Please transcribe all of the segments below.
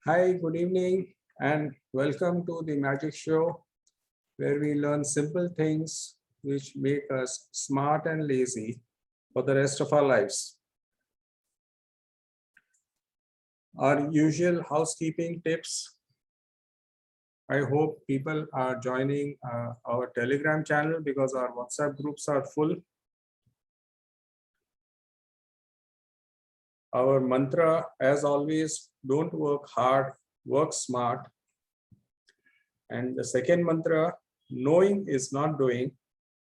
Hi, good evening, and welcome to the Magic Show, where we learn simple things which make us smart and lazy for the rest of our lives. Our usual housekeeping tips. I hope people are joining our Telegram channel because our WhatsApp groups are full. Our mantra, as always, don't work hard, work smart. And the second mantra, knowing is not doing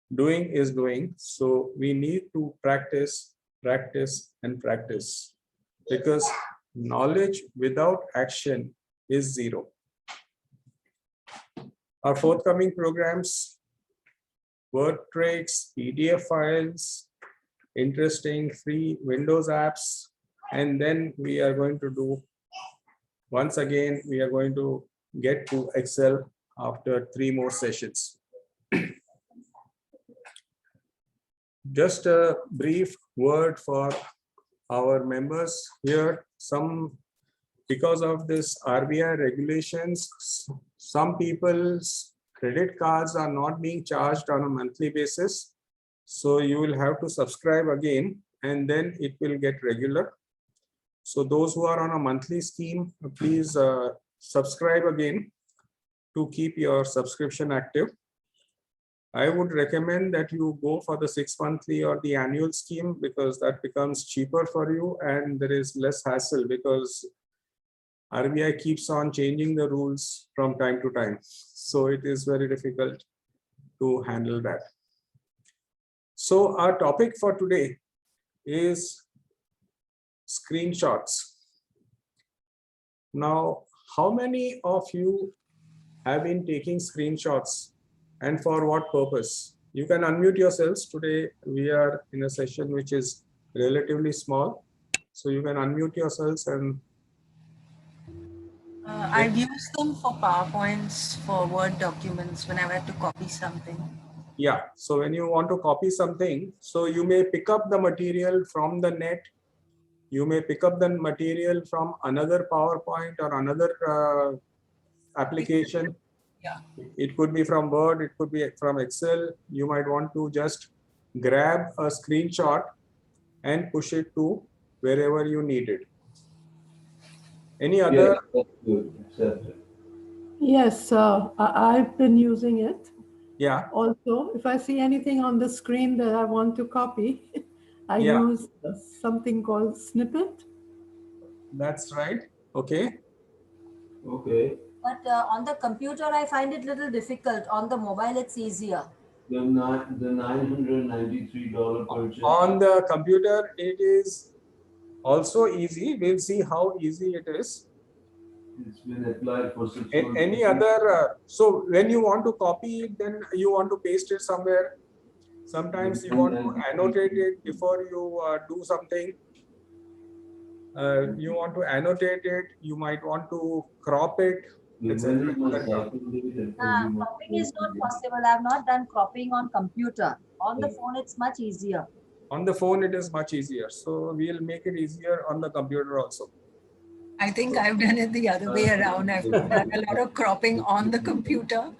is doing. So we need to practice, practice, and practice because knowledge without action is zero. Our forthcoming programs, word tricks, PDF files, interesting free Windows apps, and then we are going to do, once again, we are going to get to Excel after 3 more sessions. Just a brief word for our members here. Because of this RBI regulations, some people's credit cards are not being charged on a monthly basis. So you will have to subscribe again and then it will get regular. So those who are on a monthly scheme, please subscribe again to keep your subscription active. I would recommend that you go for the 6 monthly or the annual scheme because that becomes cheaper for you and there is less hassle because RBI keeps on changing the rules from time to time. So it is very difficult to handle that. So our topic for today is screenshots. Now, how many of you have been taking screenshots and for what purpose? You can unmute yourselves. Today we are in a session which is relatively small. So you can unmute yourselves and I've used them for PowerPoints, for Word documents, when I've had to copy something. yeah, so when you want to copy something, so you may pick up the material from the net. You may pick up the material from another PowerPoint or another application. Yeah. It could be from Word, it could be from Excel. You might want to just grab a screenshot and push it to wherever you need it. Any other? Yes, that's good. Accepted. Yes, I've been using it. Yeah. Also, if I see anything on the screen that I want to copy, I Yeah. use something called Snippet. That's right. Okay. Okay. But on the computer, I find it little difficult. On the mobile, it's easier. The $993 purchase. On the computer, it is also easy. We'll see how easy it is. It's been applied for 6 months. Any other? So when you want to copy it, then you want to paste it somewhere. Sometimes you want to annotate it before you do something. You want to annotate it. You might want to crop it. When is my cycle date? Cropping is not possible. I have not done cropping on computer. On the phone, it's much easier. On the phone, it is much easier. So we'll make it easier on the computer also. I think I've done it the other way around. I've done a lot of cropping on the computer,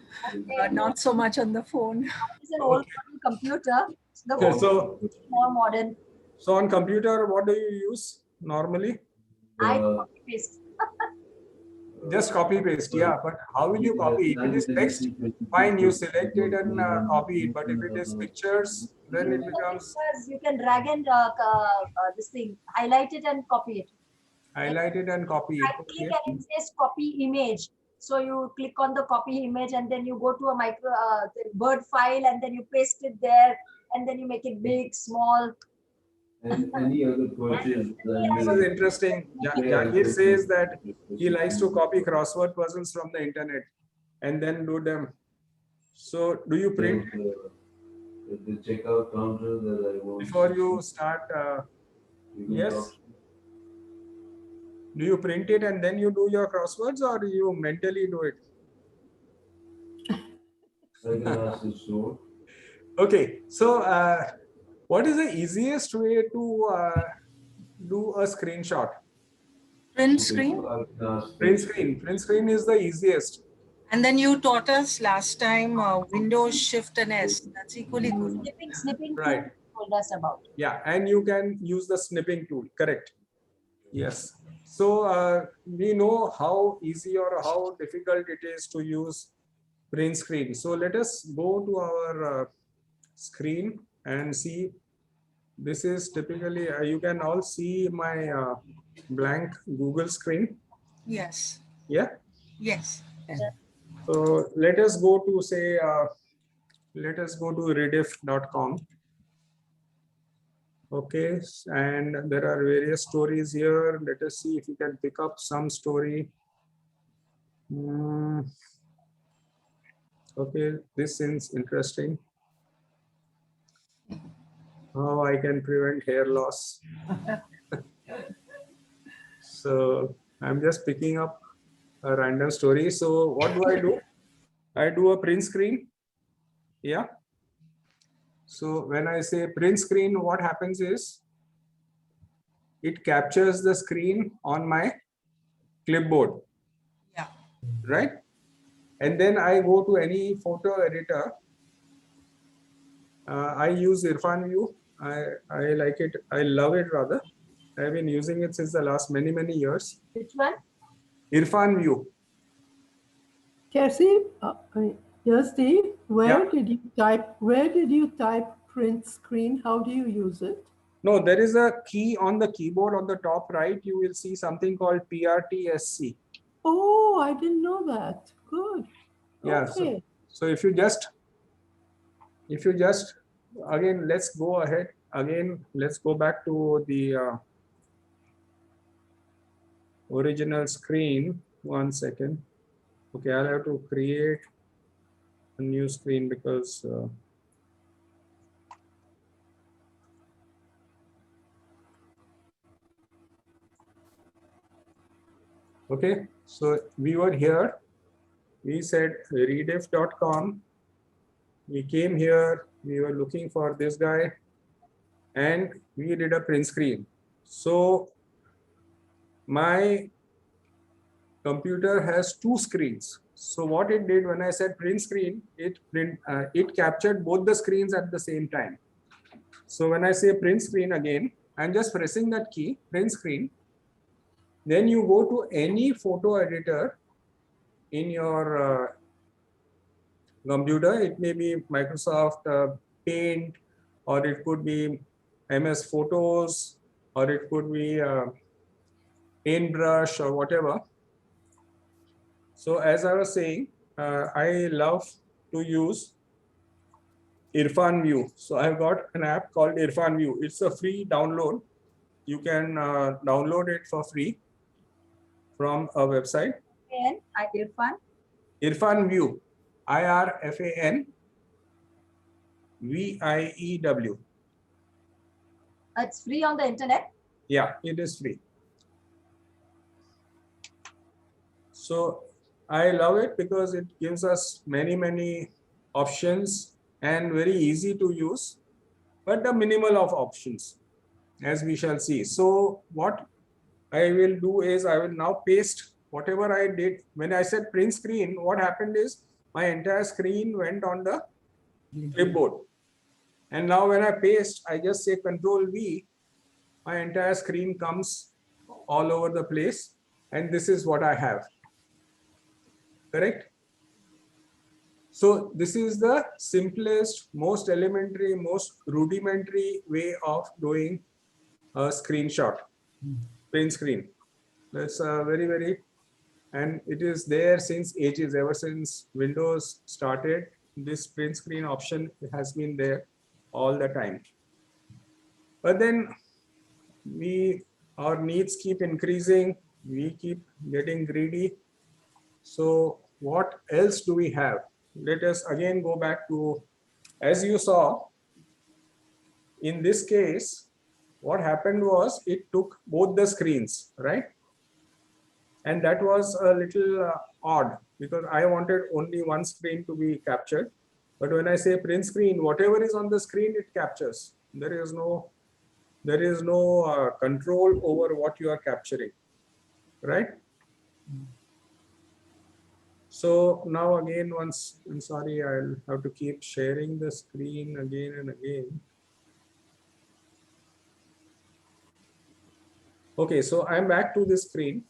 not so much on the phone. It's an old computer. The phone is more modern. So on computer, what do you use normally? I copy paste. Just copy paste, yeah. But how will you copy? If it is text, fine, you select it and copy it. But if it is pictures, then it becomes. You can drag and this thing, highlight it and copy it. Highlight it and copy it. Right click and it says copy image. So you click on the copy image and then you go to a micro Word file and then you paste it there and then you make it big, small. And any other purchase. This is interesting. Jahir says that he likes to copy crossword puzzles from the internet and then do them. So do you print the checkout counter that I want? Before you start? Yes. Do you print it and then you do your crosswords or you mentally do it? I can ask the store. Okay, so what is the easiest way to do a screenshot? Print screen. Print screen is the easiest. And then you taught us last time Windows Shift and S. That's equally good. Snipping Right. tool told us about. Yeah, and you can use the snipping tool, correct? Yes. So we know how easy or how difficult it is to use print screen. So let us go to our screen and see. This is typically, you can all see my blank Google screen. Yes. Yeah. Yes. So let us go to say, let us go to rediff.com. Okay, and there are various stories here. Let us see if we can pick up some story. Okay, this seems interesting. How I can prevent hair loss. So I'm just picking up a random story. So what do? I do a print screen. Yeah. So when I say print screen, what happens is it captures the screen on my clipboard. Yeah. Right. And then I go to any photo editor. I use Irfan View. I like it. I love it rather. I've been using it since the last many years. Which one? Irfan View. Cassie, yes, Steve, where Yeah. did you type print screen? How do you use it? No, there is a key on the keyboard on the top right. You will see something called PRTSC. Oh, I didn't know that. Good. Yeah. Okay. So if you just again, let's go ahead again. Let's go back to the original screen. 1 second. Okay, I'll have to create a new screen because okay, so we were here. We said rediff.com. We came here. We were looking for this guy, and we did a print screen. So my computer has 2 screens. So what it did when I said print screen, it captured both the screens at the same time. So when I say print screen again, I'm just pressing that key, print screen. Then you go to any photo editor in your computer. It may be Microsoft Paint, or it could be MS Photos, or it could be Paintbrush or whatever. So as I was saying, I love to use Irfan View. So I've got an app called Irfan View. It's a free download. You can download it for free from a website. Irfan. Irfan View, IRFAN VIEW. It's free on the internet. Yeah, it is free. So I love it because it gives us many options and very easy to use, but the minimal of options, as we shall see. So what I will do is I will now paste whatever I did. When I said print screen, what happened is my entire screen went on the clipboard. And now when I paste, I just say Control V, my entire screen comes all over the place. And this is what I have. Correct? So this is the simplest, most elementary, most rudimentary way of doing a screenshot, print screen. That's very, and it is there since ages, ever since Windows started. This print screen option has been there all the time. But then our needs keep increasing. We keep getting greedy. So what else do we have? Let us again go back to, as you saw, in this case, what happened was it took both the screens, right? And that was a little odd because I wanted only one screen to be captured. But when I say print screen, whatever is on the screen, it captures. There is no control over what you are capturing. right? So now again, once, I'm sorry, I'll have to keep sharing the screen again and again. Okay, so I'm back to this screen.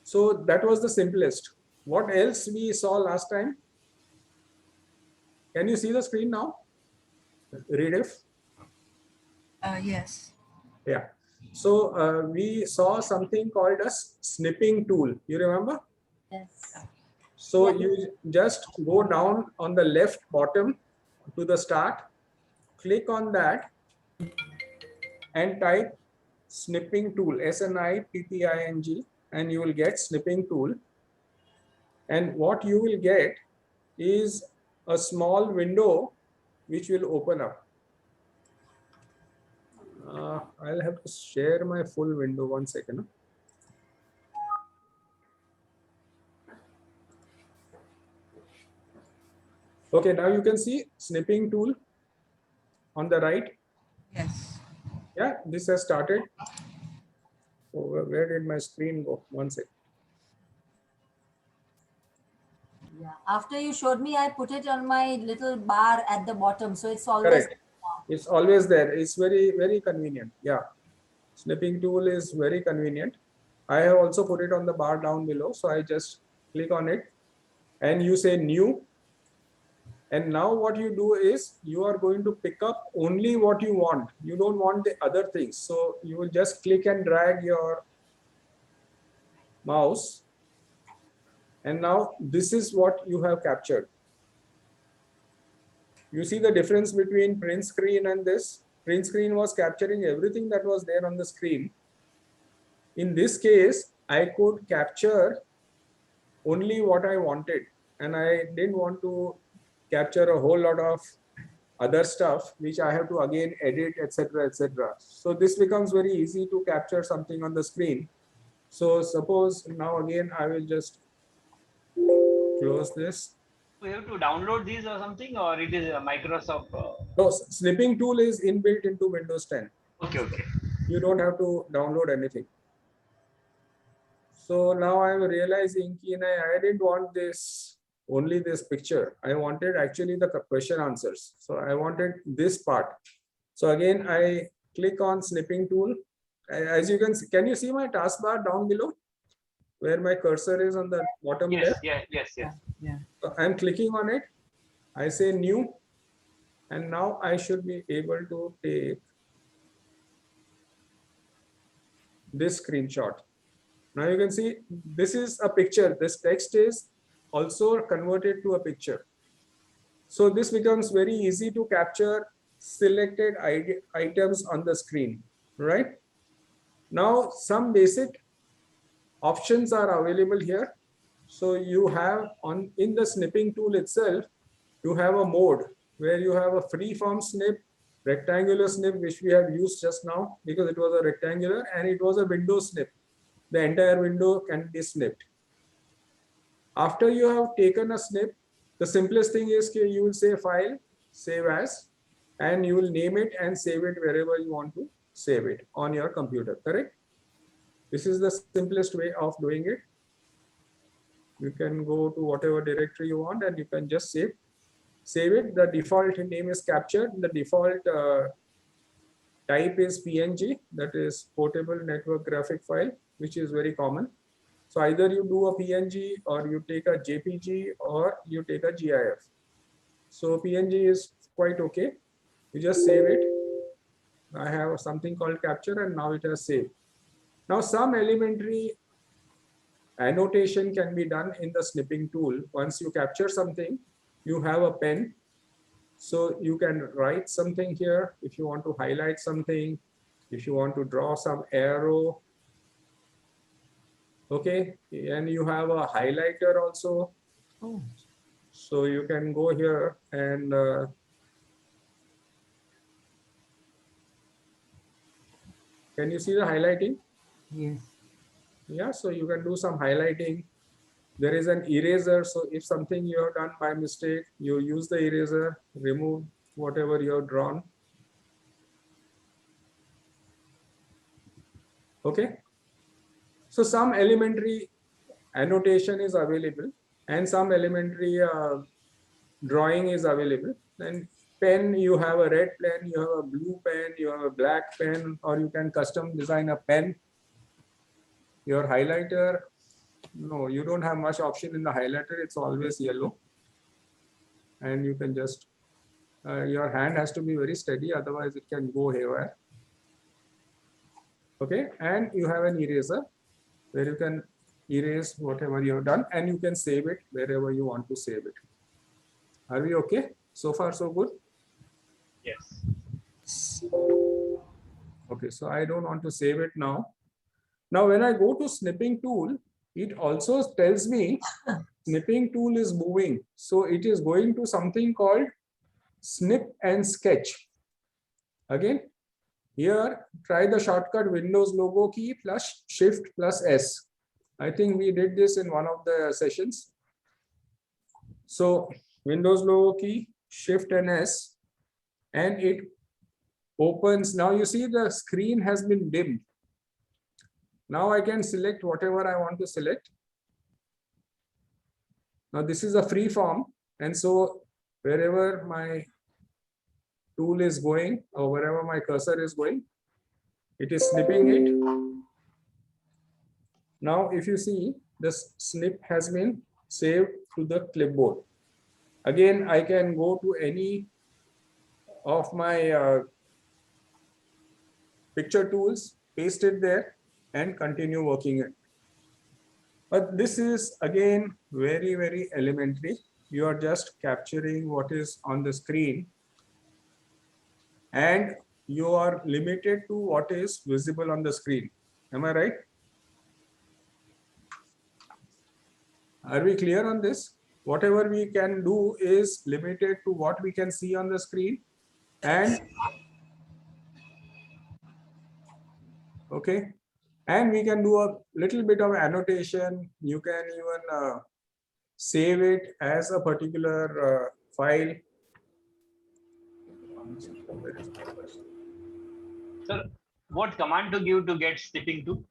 So that was the simplest. What else we saw last time? Can you see the screen now? Rediff? Yes. Yeah. So we saw something called as snipping tool. You remember? Yes. So Yeah. you just go down on the left bottom to the start, click on that and type snipping tool, SNIPPING, and you will get snipping tool. And what you will get is a small window which will open up. I'll have to share my full window, 1 second. Okay, now you can see snipping tool on the right. Yes. Yeah, this has started. Oh, where did my screen go? 1 second. Yeah. After you showed me, I put it on my little bar at the bottom, so it's always Correct. It's always there. It's very, very convenient. Yeah. Snipping tool is very convenient. I have also put it on the bar down below. So I just click on it and you say new. And now what you do is you are going to pick up only what you want. You don't want the other things. So you will just click and drag your mouse. And now this is what you have captured. You see the difference between print screen and this? Print screen was capturing everything that was there on the screen. In this case, I could capture only what I wanted, and I didn't want to capture a whole lot of other stuff which I have to again edit, etc., etc. So this becomes very easy to capture something on the screen. So suppose now again I will just close this. We have to download these or something, or it is a Microsoft? No, snipping tool is inbuilt into Windows 10. Okay, okay. You don't have to download anything. So now I'm realizing I didn't want this, only this picture. I wanted actually the question answers. So I wanted this part. So again, I click on snipping tool. As you can you see my taskbar down below where my cursor is on the bottom Yes, left? yes. Yeah. So I'm clicking on it. I say new, and now I should be able to take this screenshot. Now you can see this is a picture. This text is also converted to a picture. So this becomes very easy to capture selected items on the screen, right? Now some basic options are available here. So you have in the snipping tool itself, you have a mode where you have a free-form snip, rectangular snip, which we have used just now because it was a rectangular, and it was a window snip. The entire window can be snipped. After you have taken a snip, the simplest thing is you will say file, save as, and you will name it and save it wherever you want to save it on your computer, correct? This is the simplest way of doing it. You can go to whatever directory you want and you can just save it. The default name is captured. The default type is PNG, that is portable network graphic file, which is very common. So either you do a PNG or you take a JPG or you take a GIF. So PNG is quite okay. You just save it. I have something called capture and now it has saved. Now some elementary annotation can be done in the snipping tool. Once you capture something, you have a pen. So you can write something here if you want to highlight something, if you want to draw some arrow. Okay, and you have a highlighter also. Oh. So you can go here and can you see the highlighting? Yes. Yeah, so you can do some highlighting. There is an eraser. So if something you have done by mistake, you use the eraser, remove whatever you have drawn. Okay. So some elementary annotation is available and some elementary drawing is available. Then pen, you have a red pen, you have a blue pen, you have a black pen, or you can custom design a pen. Your highlighter, no, you don't have much option in the highlighter. It's always yellow. And you can just, your hand has to be very steady, otherwise it can go haywire. Okay, and you have an eraser where you can erase whatever you have done and you can save it wherever you want to save it. Are we okay? So far, so good? Yes. Okay, so I don't want to save it now. Now, when I go to snipping tool, it also tells me snipping tool is moving. So it is going to something called snip and sketch. Again, here, try the shortcut Windows logo key plus Shift plus S. I think we did this in one of the sessions. So Windows logo key, Shift and S, and it opens. Now you see the screen has been dimmed. Now I can select whatever I want to select. Now this is a free form, and so wherever my tool is going or wherever my cursor is going, it is snipping it. Now, if you see, this snip has been saved to the clipboard. Again, I can go to any of my picture tools, paste it there, and continue working it. But this is again very, very elementary. You are just capturing what is on the screen, and you are limited to what is visible on the screen. Am I right? Are we clear on this? Whatever we can do is limited to what we can see on the screen. And okay, and we can do a little bit of annotation. You can even save it as a particular file. Sir, what command to give to get snipping tool?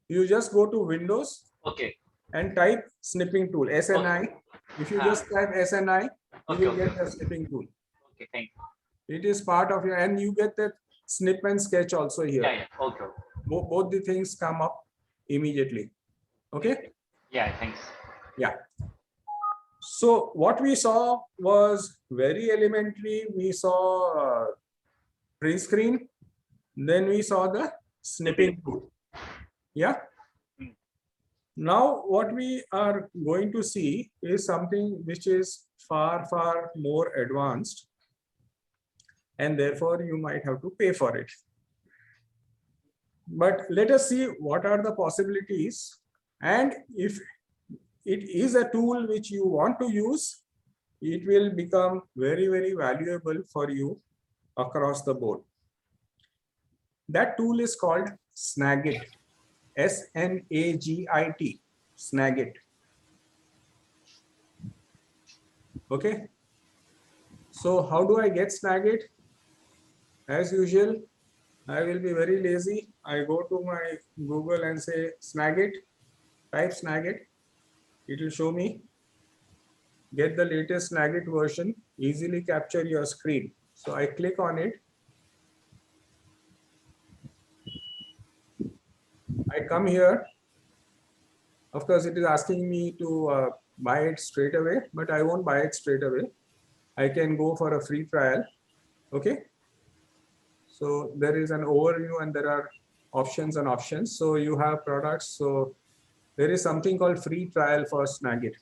You just go to Windows Okay. and type snipping tool, SNI. If you just type SNI, you will get the snipping tool. Okay, thank you. It is part of your, and you get the snip and sketch also here. Yeah, okay. Both the things come up immediately. Okay. Yeah, thanks. Yeah. So what we saw was very elementary. We saw print screen. Then we saw the snipping tool. Yeah. Now what we are going to see is something which is far, far more advanced. And therefore you might have to pay for it. But let us see what are the possibilities. And if it is a tool which you want to use, it will become very, very valuable for you across the board. That tool is called Snagit, Snagit, Snagit. Okay. So how do I get Snagit? As usual, I will be very lazy. I go to my Google and say Snagit, type Snagit. It will show me. Get the latest Snagit version, easily capture your screen. So I click on it. I come here. Of course, it is asking me to buy it straight away, but I won't buy it straight away. I can go for a free trial. Okay. So there is an overview and there are options and options. So you have products. So there is something called free trial for Snagit.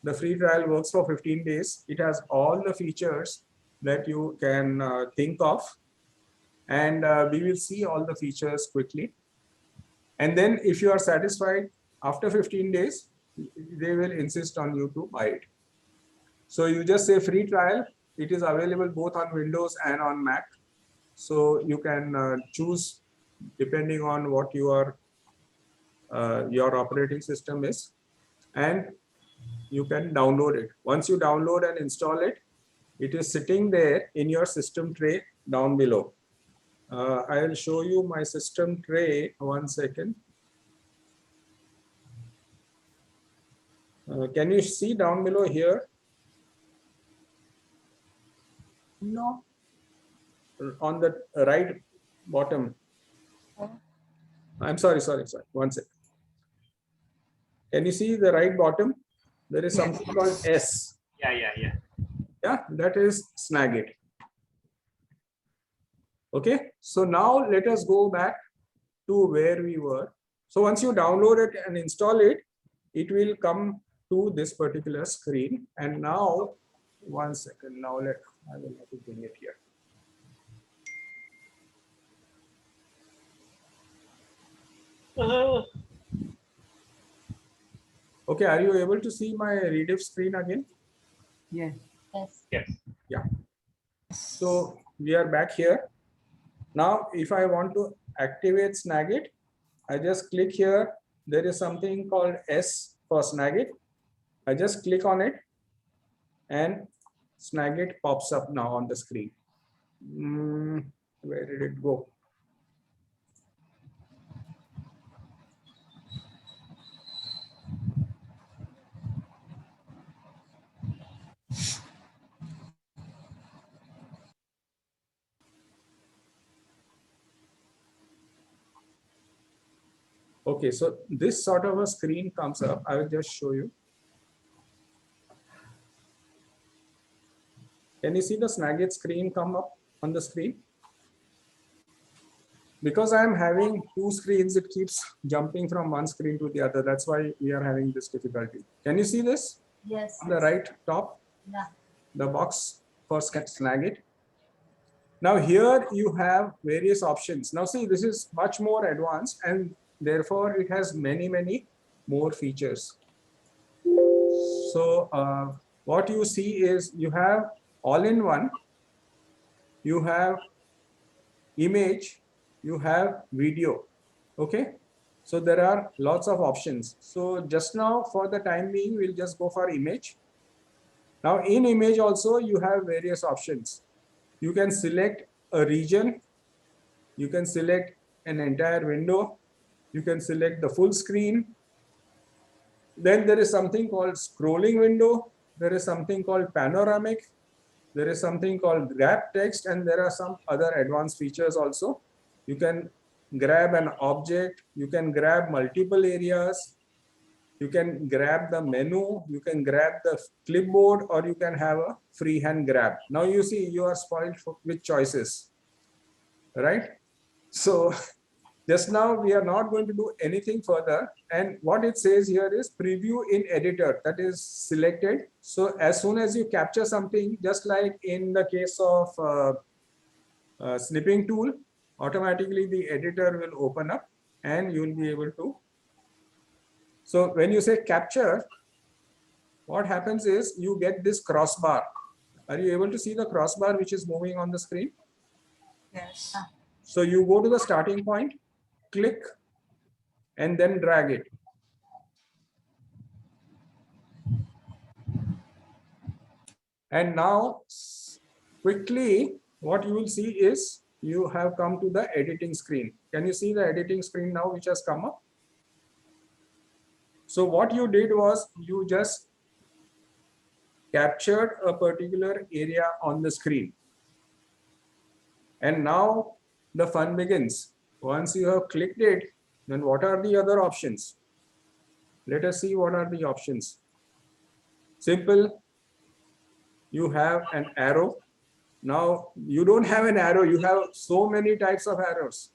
The free trial works for 15 days. It has all the features that you can think of. And we will see all the features quickly. And then if you are satisfied after 15 days, they will insist on you to buy it. So you just say free trial. It is available both on Windows and on Mac. So you can choose depending on what your operating system is, and you can download it. Once you download and install it, it is sitting there in your system tray down below. I will show you my system tray. One second. Can you see down below here No. on the right bottom? I'm sorry. One second. Can you see the right bottom? There is Yes. something called S. Yeah. Yeah, that is Snagit. Okay, so now let us go back to where we were. So once you download it and install it, it will come to this particular screen. And now, one second, now I will have to bring it here. Okay, are you able to see my Rediff screen again? Yes. Yes. Yes. Yeah. So we are back here. Now, if I want to activate Snagit, I just click here. There is something called S for Snagit. I just click on it and Snagit pops up now on the screen. Where did it go? Okay, so this sort of a screen comes up. I will just show you. Can you see the Snagit screen come up on the screen? Because I am having two screens, it keeps jumping from one screen to the other. That's why we are having this difficulty. Can you see this Yes. on the right top? Yeah. The box for Snagit. Now here you have various options. Now see, this is much more advanced and therefore it has many more features. So what you see is you have all-in-one, you have image, you have video. Okay, so there are lots of options. So just now for the time being, we'll just go for image. Now in image also you have various options. You can select a region, you can select an entire window, you can select the full screen. Then there is something called scrolling window, there is something called panoramic, there is something called grab text, and there are some other advanced features also. You can grab an object, you can grab multiple areas, you can grab the menu, you can grab the clipboard, or you can have a freehand grab. Now you see you are spoiled with choices, right? So just now we are not going to do anything further, and what it says here is preview in editor, that is selected. So as soon as you capture something, just like in the case of snipping tool, automatically the editor will open up and you will be able to. So when you say capture, what happens is you get this crossbar. Are you able to see the crossbar which is moving on the screen? Yes. So you go to the starting point, click, and then drag it. And now quickly, what you will see is you have come to the editing screen. Can you see the editing screen now which has come up? So what you did was you just captured a particular area on the screen. And now the fun begins. Once you have clicked it, then what are the other options? Let us see what are the options. Simple. You have an arrow. Now you don't have an arrow. You have so many types of arrows.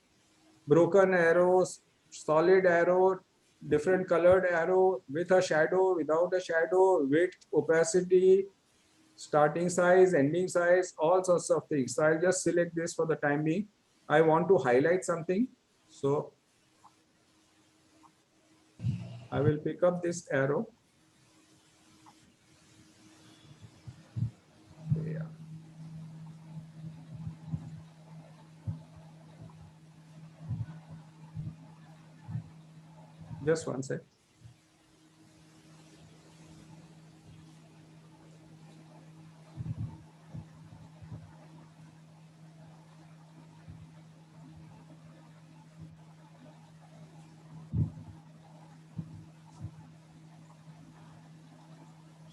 Broken arrows, solid arrow, different colored arrow, with a shadow, without a shadow, width, opacity, starting size, ending size, all sorts of things. So I'll just select this for the time being. I want to highlight something. So I will pick up this arrow. Yeah. Just one sec.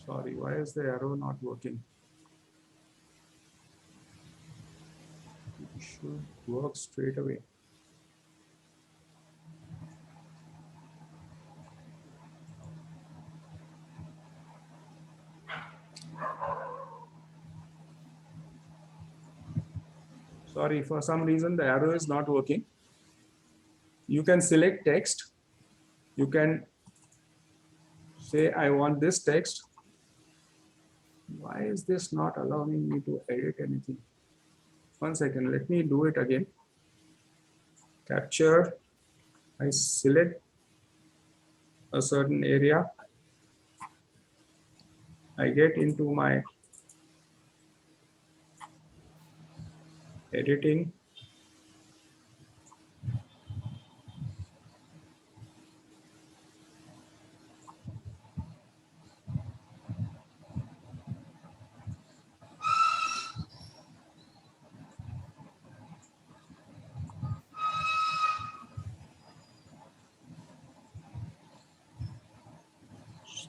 Sorry, why is the arrow not working? It should work straight away. Sorry, for some reason the arrow is not working. You can select text. You can say, I want this text. Why is this not allowing me to edit anything? 1 second, let me do it again. Capture, I select a certain area. I get into my editing.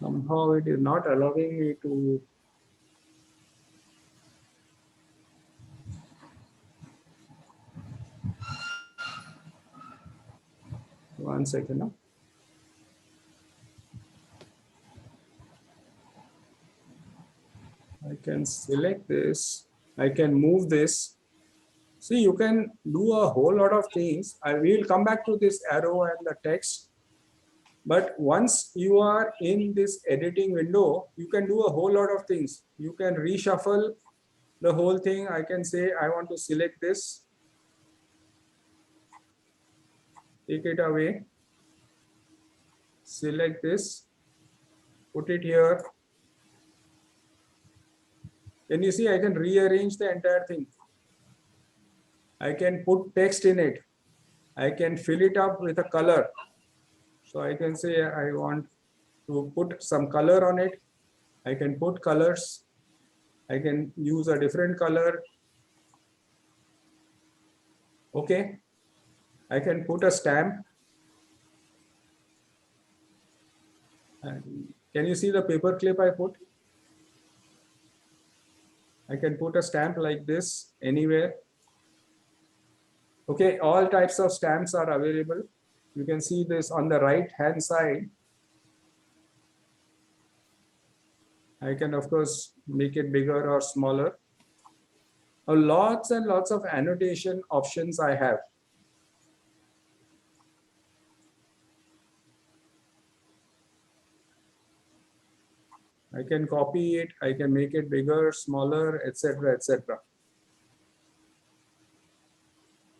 Somehow it is not allowing me to. One second now. I can select this. I can move this. See, you can do a whole lot of things. I will come back to this arrow and the text. But once you are in this editing window, you can do a whole lot of things. You can reshuffle the whole thing. I can say, I want to select this. Take it away. Select this. Put it here. Can you see, I can rearrange the entire thing. I can put text in it. I can fill it up with a color. So I can say I want to put some color on it. I can put colors. I can use a different color. Okay. I can put a stamp. And can you see the paper clip I put? I can put a stamp like this anywhere. Okay, all types of stamps are available. You can see this on the right hand side. I can, of course, make it bigger or smaller. Lots and lots of annotation options I have. I can copy it, I can make it bigger, smaller, etc., etc.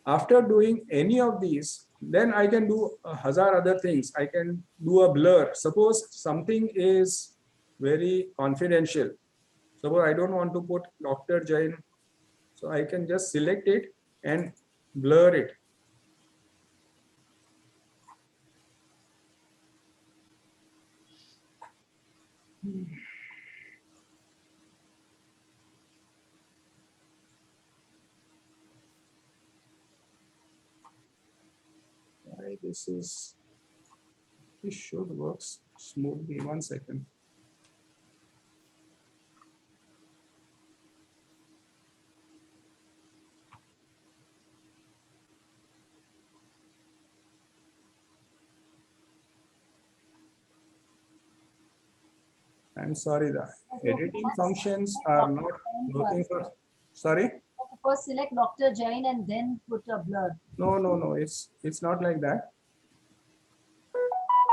After doing any of these, then I can do a hazard other things. I can do a blur. Suppose something is very confidential. Suppose I don't want to put Dr. Jain. So I can just select it and blur it. Why this should work smoothly. 1 second. I'm sorry, the editing functions are not working for. Sorry. First select Dr. Jain and then put a blur. No. It's not like that.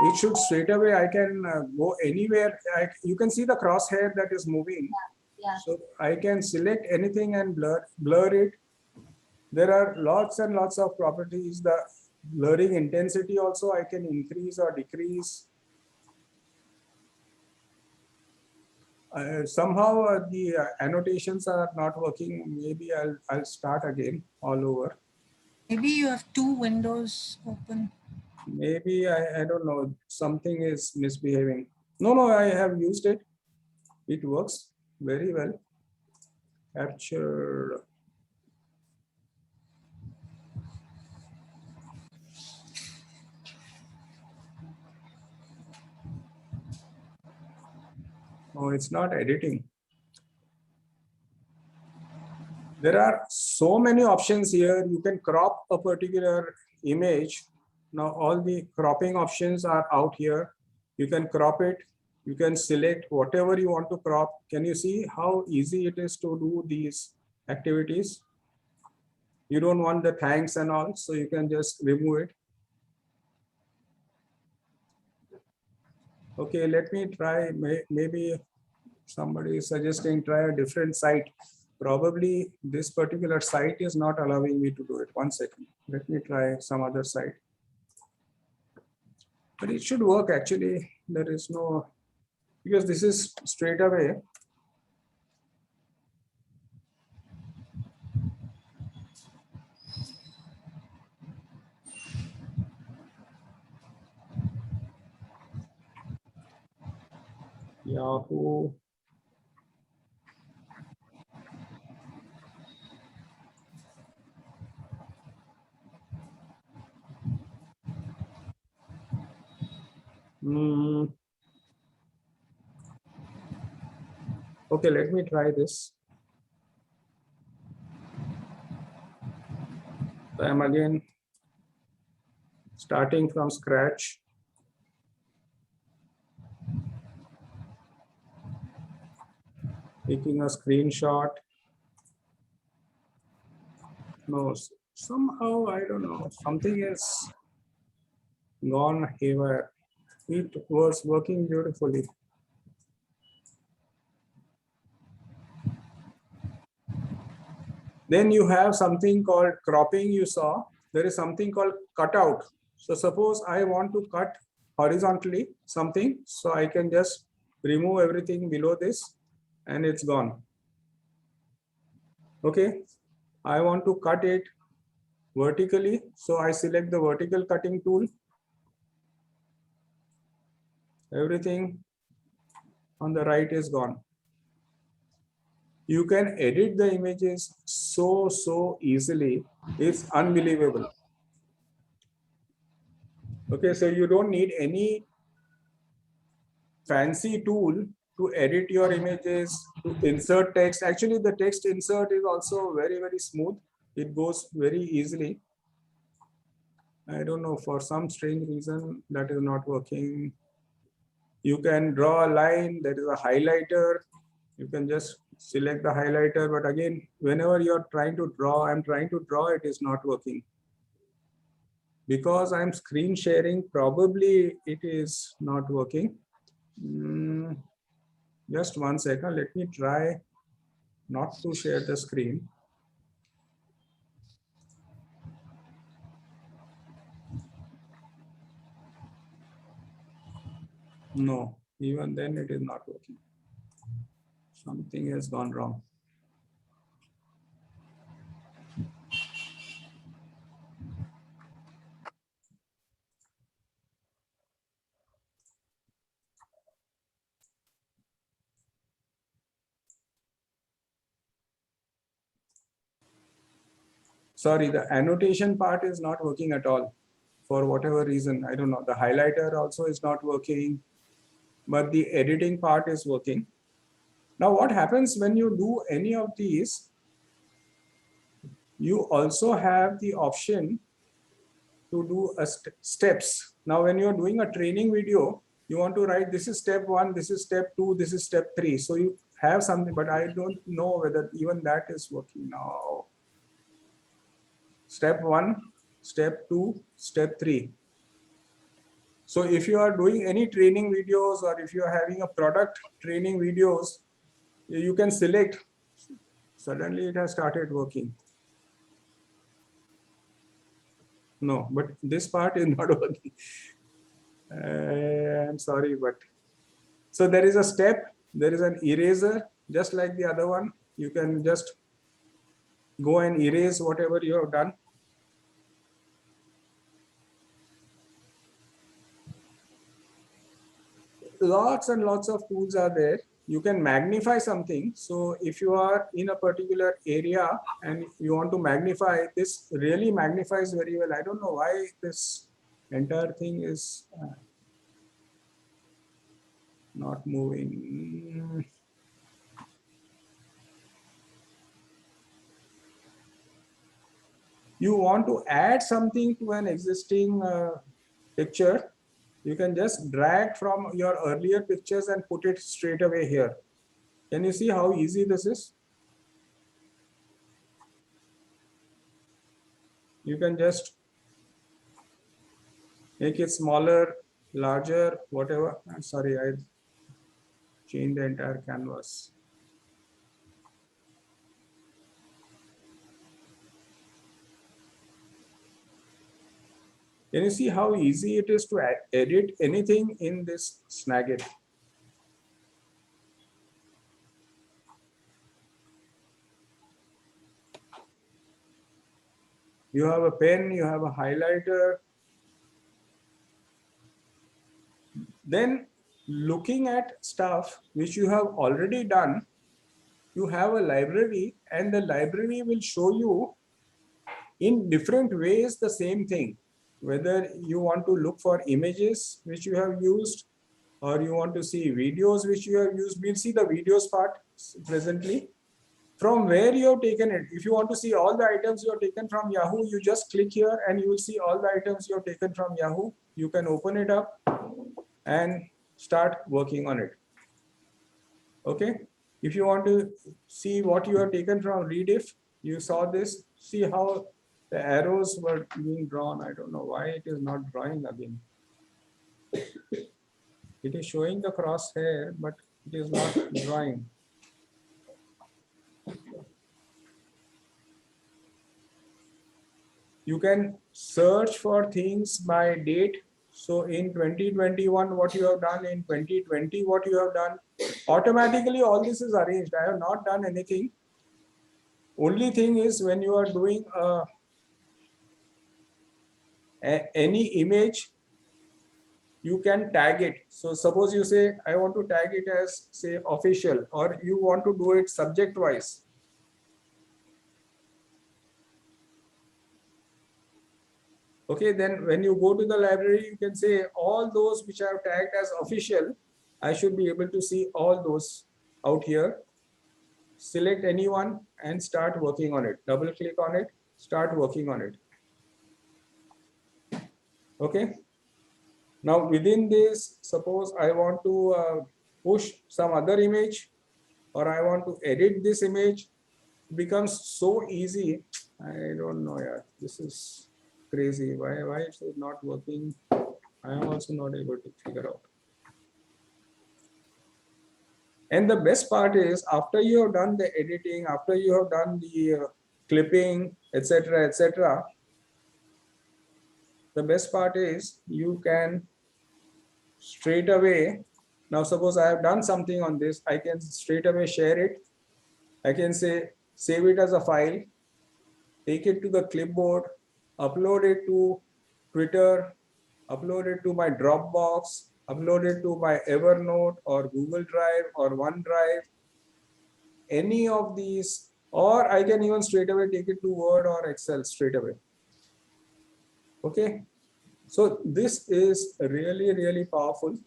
It should straight away. I can go anywhere. You can see the crosshair that is moving. Yeah. So I can select anything and blur it. There are lots and lots of properties. The blurring intensity also I can increase or decrease. Somehow the annotations are not working. Maybe I'll start again all over. Maybe you have two windows open. Maybe I don't know, something is misbehaving. No, I have used it. It works very well. Capture. Oh, it's not editing. There are so many options here. You can crop a particular image. Now all the cropping options are out here. You can crop it. You can select whatever you want to crop. Can you see how easy it is to do these activities? You don't want the thanks and all, so you can just remove it. Okay, let me try. Maybe somebody is suggesting try a different site. Probably this particular site is not allowing me to do it. 1 second. Let me try some other site. But it should work actually. There is no, because this is straight away. Yahoo. Okay, let me try this. So I'm again starting from scratch. Taking a screenshot. No, somehow, I don't know, something is gone haywire. It was working beautifully. Then you have something called cropping you saw. There is something called cutout. So suppose I want to cut horizontally something, so I can just remove everything below this and it's gone. Okay, I want to cut it vertically, so I select the vertical cutting tool. Everything on the right is gone. You can edit the images so easily. It's unbelievable. Okay, so you don't need any fancy tool to edit your images, to insert text. Actually, the text insert is also very smooth. It goes very easily. I don't know, for some strange reason that is not working. You can draw a line, there is a highlighter. You can just select the highlighter, but again, whenever you're trying to draw, I'm trying to draw, it is not working. Because I'm screen sharing, probably it is not working. Just 1 second, let me try not to share the screen. No, even then it is not working. Something has gone wrong. Sorry, the annotation part is not working at all. For whatever reason, I don't know. The highlighter also is not working, but the editing part is working. Now, what happens when you do any of these? You also have the option to do a steps. Now, when you're doing a training video, you want to write, this is step 1, this is step 2, this is step 3. So you have something, but I don't know whether even that is working now. Step 1, step 2, step 3. So if you are doing any training videos, or if you are having a product training videos, you can select. Suddenly it has started working. No, but this part is not working. I'm sorry, but so there is a step, there is an eraser, just like the other one. You can just go and erase whatever you have done. Lots and lots of tools are there. You can magnify something. So if you are in a particular area and you want to magnify, this really magnifies very well. I don't know why this entire thing is not moving. You want to add something to an existing picture, you can just drag from your earlier pictures and put it straight away here. Can you see how easy this is? You can just make it smaller, larger, whatever. I'm sorry, I changed the entire canvas. Can you see how easy it is to edit anything in this Snagit? You have a pen, you have a highlighter. Then looking at stuff which you have already done, you have a library and the library will show you in different ways the same thing. Whether you want to look for images which you have used or you want to see videos which you have used, we'll see the videos part presently. From where you have taken it. If you want to see all the items you have taken from Yahoo, you just click here and you will see all the items you have taken from Yahoo. You can open it up and start working on it. Okay. If you want to see what you have taken from Rediff, you saw this, see how the arrows were being drawn. I don't know why it is not drawing again. It is showing the crosshair, but it is not drawing. You can search for things by date. So in 2021, what you have done, in 2020, what you have done, automatically all this is arranged. I have not done anything. Only thing is when you are doing any image, you can tag it. So suppose you say, I want to tag it as say official, or you want to do it subject wise. Okay, then when you go to the library, you can say all those which I have tagged as official, I should be able to see all those out here. Select anyone and start working on it. Double click on it, start working on it. Okay. Now within this, suppose I want to push some other image or I want to edit this image, it becomes so easy. I don't know, yeah, this is crazy. Why is it not working? I am also not able to figure out. And the best part is after you have done the editing, after you have done the clipping, etc., the best part is you can straight away, now suppose I have done something on this, I can straight away share it. I can say save it as a file, take it to the clipboard, upload it to Twitter, upload it to my Dropbox, upload it to my Evernote or Google Drive or OneDrive, any of these, or I can even straight away take it to Word or Excel straight away. Okay, so this is really, really powerful.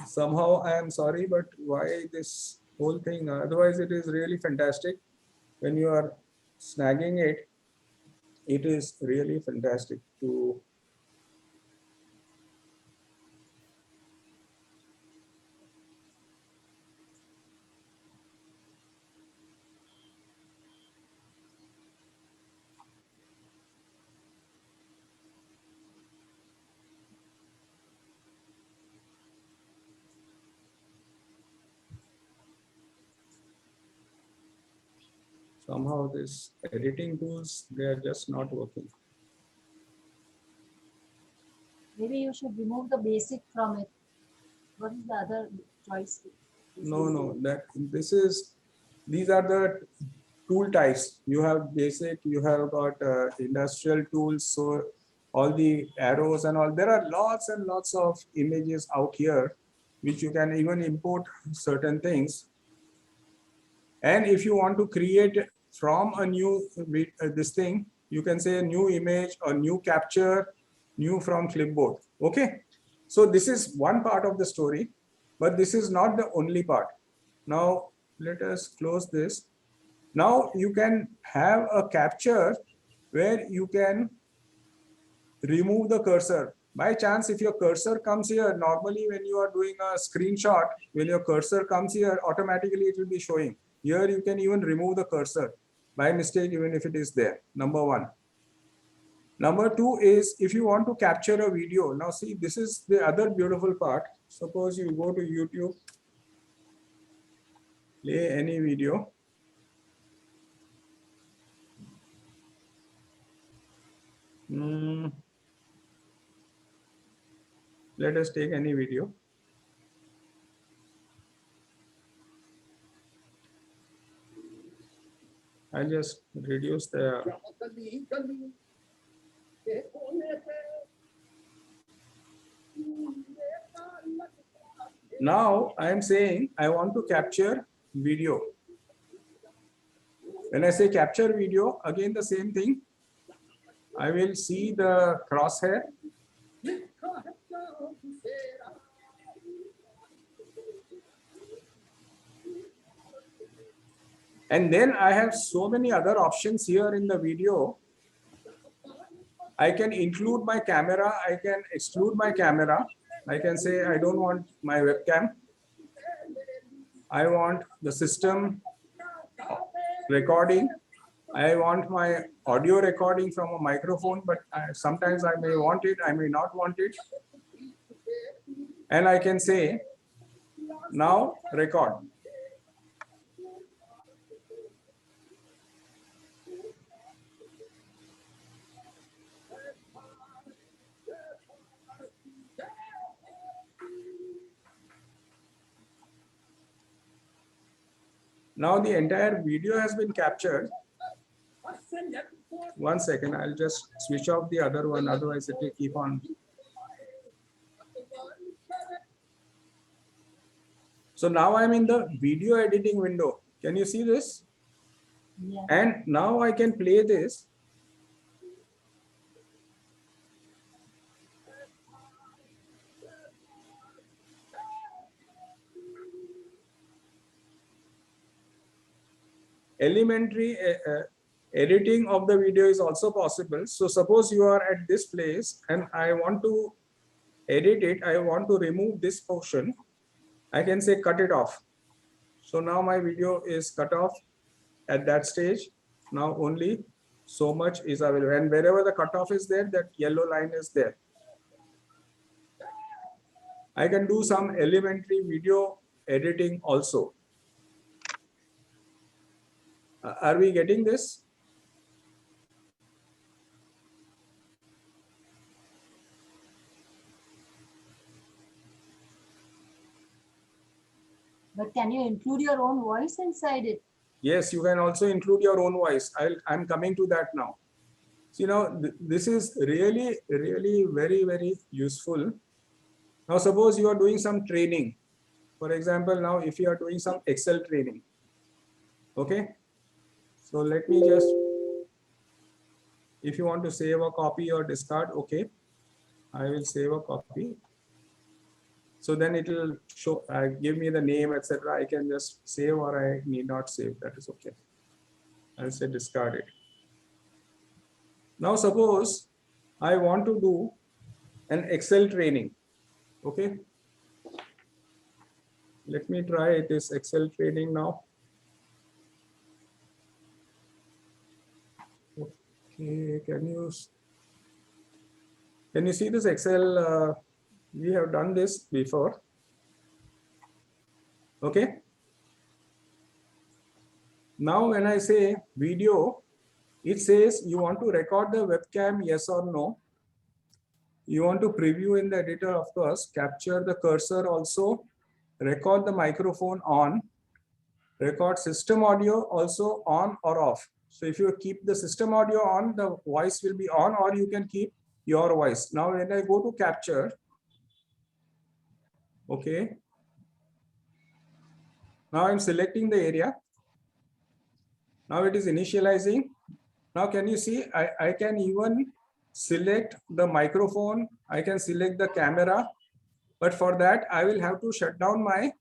Somehow I am sorry, but why this whole thing? Otherwise, it is really fantastic. When you are snagging it, it is really fantastic to somehow this editing tools, they are just not working. Maybe you should remove the basic from it. What is the other choice? No, these are the tool types. You have basic, you have got industrial tools. So all the arrows and all, there are lots and lots of images out here, which you can even import certain things. And if you want to create from a new, this thing, you can say a new image or new capture, new from clipboard. Okay. So this is one part of the story. But this is not the only part. Now let us close this. Now you can have a capture where you can remove the cursor. By chance, if your cursor comes here, normally when you are doing a screenshot, when your cursor comes here, automatically it will be showing. Here you can even remove the cursor by mistake, even if it is there. Number one. Number two is if you want to capture a video. Now see, this is the other beautiful part. Suppose you go to YouTube, play any video. Let us take any video. I'll just reduce the. Now I am saying I want to capture video. When I say capture video, again the same thing. I will see the crosshair. And then I have so many other options here in the video. I can include my camera. I can exclude my camera. I can say I don't want my webcam. I want the system recording. I want my audio recording from a microphone, but sometimes I may want it, I may not want it. And I can say, now record. Now the entire video has been captured. 1 second, I'll just switch off the other one, otherwise it will keep on. So now I'm in the video editing window. Can you see this? Yeah. And now I can play this. Elementary editing of the video is also possible. So suppose you are at this place and I want to edit it. I want to remove this portion. I can say cut it off. So now my video is cut off at that stage. Now only so much is available. And wherever the cutoff is there, that yellow line is there. I can do some elementary video editing also. Are we getting this? But can you include your own voice inside it? Yes, you can also include your own voice. I'm coming to that now. See, now this is really, really very, very useful. Now, suppose you are doing some training. For example, now if you are doing some Excel training. Okay. So let me just, if you want to save a copy or discard, okay, I will save a copy. So then it will show, give me the name, etc. I can just save or I need not save. That is okay. I'll say discard it. Now suppose I want to do an Excel training. Okay. Let me try this Excel training now. Okay, can you see this Excel? We have done this before. Okay. Now when I say video, it says you want to record the webcam, yes or no. You want to preview in the editor, of course, capture the cursor also, record the microphone on, record system audio also on or off. So if you keep the system audio on, the voice will be on, or you can keep your voice. Now when I go to capture, okay. Now I'm selecting the area. Now it is initializing. Now can you see, I can even select the microphone. I can select the camera. But for that, I will have to shut down my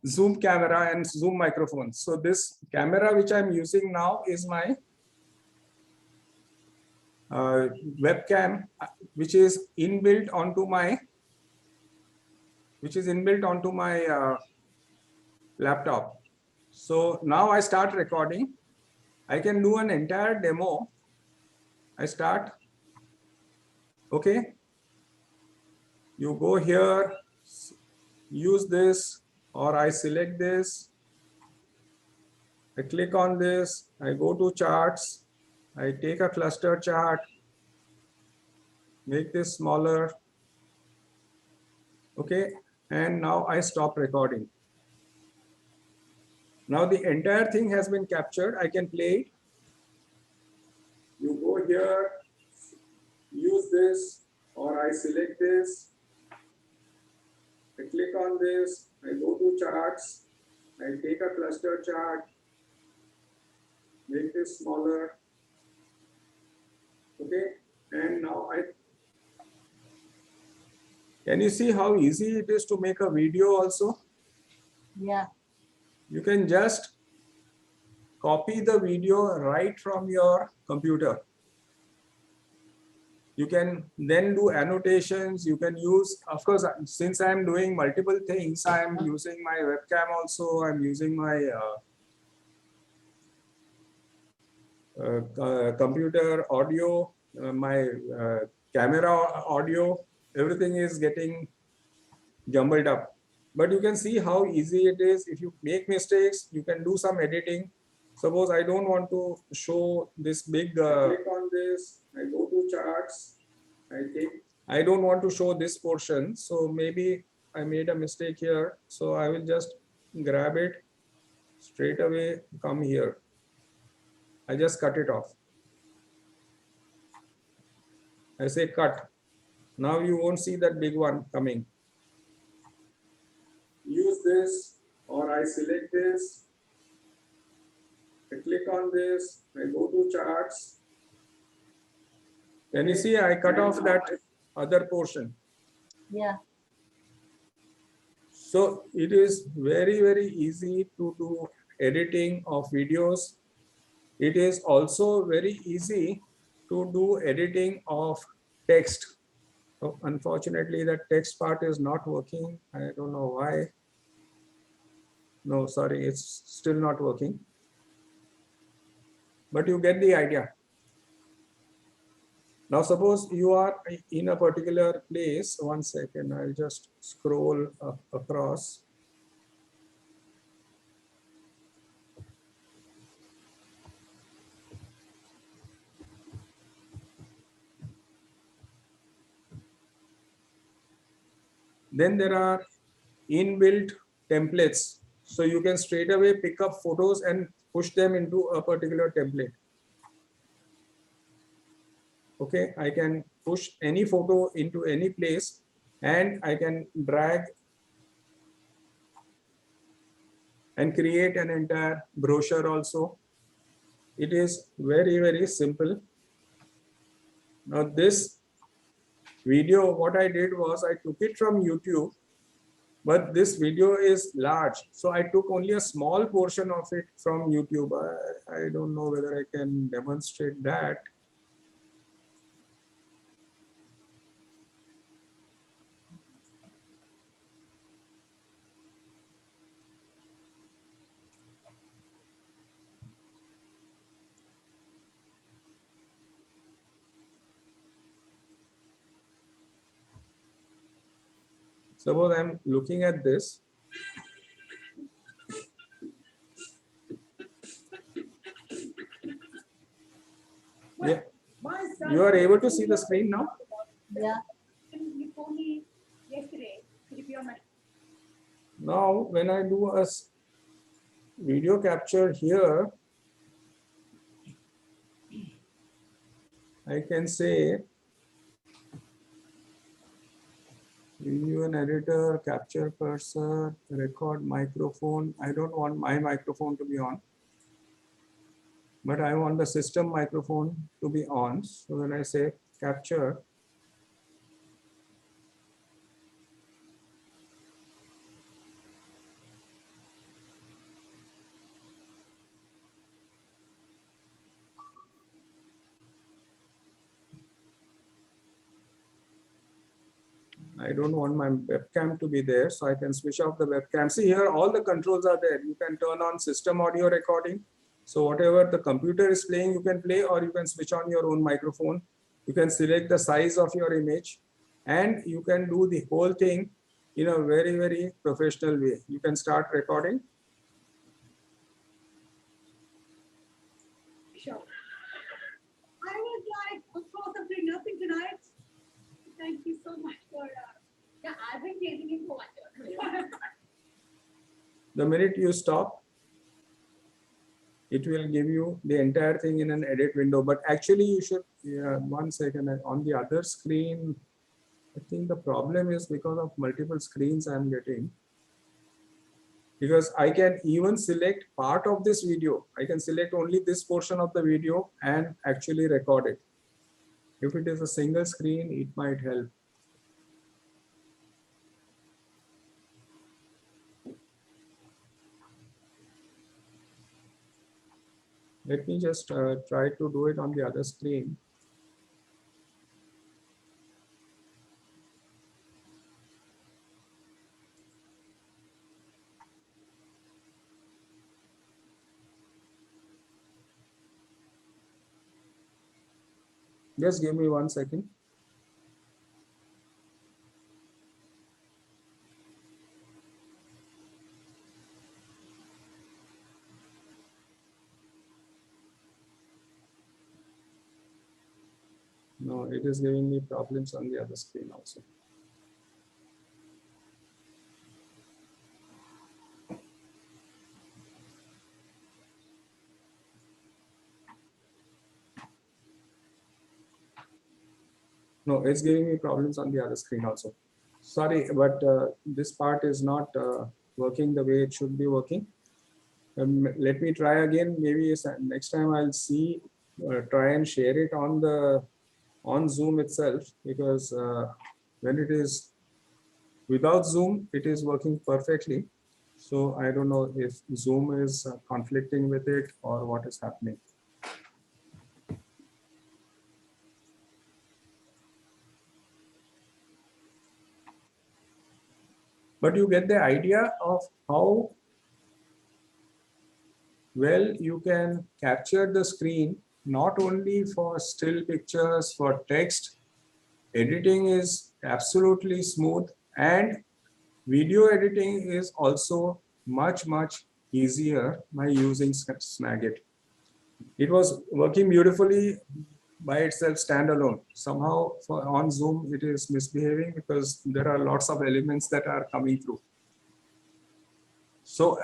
Zoom camera and Zoom microphone. So this camera which I'm using now is my webcam, which is inbuilt onto my laptop. So now I start recording. I can do an entire demo. I start. Okay. You go here, use this, or I select this. I click on this. I go to charts. I take a cluster chart, make this smaller. Okay. And now I stop recording. Now the entire thing has been captured. I can play it. You go here, use this, or I select this. I click on this. I go to charts. I take a cluster chart, make this smaller. Okay. And now can you see how easy it is to make a video also? Yeah. You can just copy the video right from your computer. You can then do annotations. You can use, of course, since I'm doing multiple things, I'm using my webcam also. I'm using my computer audio, my camera audio. Everything is getting jumbled up. But you can see how easy it is. If you make mistakes, you can do some editing. Suppose I don't want to show this big, click on this, I go to charts, I don't want to show this portion. So maybe I made a mistake here. So I will just grab it straight away, come here. I just cut it off. I say cut. Now you won't see that big one coming. Use this, or I select this. I click on this. I go to charts. Can you see I cut off that other portion? Yeah. So it is very, very easy to do editing of videos. It is also very easy to do editing of text. So unfortunately, that text part is not working. I don't know why. No, sorry, it's still not working. But you get the idea. Now, suppose you are in a particular place. 1 second, I'll just scroll across. Then there are inbuilt templates. So you can straight away pick up photos and push them into a particular template. Okay, I can push any photo into any place and I can drag and create an entire brochure also. It is very, very simple. Now this video, what I did was I took it from YouTube, but this video is large. So I took only a small portion of it from YouTube. I don't know whether I can demonstrate that. Suppose I'm looking at this. Yeah. You are able to see the screen now? Yeah. Now, when I do a video capture here, I can say video and editor, capture cursor, record microphone. I don't want my microphone to be on, but I want the system microphone to be on. So when I say capture, I don't want my webcam to be there, so I can switch off the webcam. See here, all the controls are there. You can turn on system audio recording. So whatever the computer is playing, you can play, or you can switch on your own microphone. You can select the size of your image, and you can do the whole thing in a very, very professional way. You can start recording. Sure. I was like, of course, I'm doing nothing tonight. Thank you so much for, yeah, I've been chasing him for 1 year. The minute you stop, it will give you the entire thing in an edit window. But actually you should, 1 second, on the other screen, I think the problem is because of multiple screens I'm getting. Because I can even select part of this video. I can select only this portion of the video and actually record it. If it is a single screen, it might help. Let me just try to do it on the other screen. Just give me 1 second. No, it is giving me problems on the other screen also. No, it's giving me problems on the other screen also. Sorry, but this part is not working the way it should be working. Let me try again. Maybe next time I'll see, try and share it on Zoom itself, because when it is without Zoom, it is working perfectly. So I don't know if Zoom is conflicting with it or what is happening. But you get the idea of how well you can capture the screen, not only for still pictures, for text. Editing is absolutely smooth, and video editing is also much easier by using Snagit. It was working beautifully by itself standalone. Somehow on Zoom it is misbehaving because there are lots of elements that are coming through. So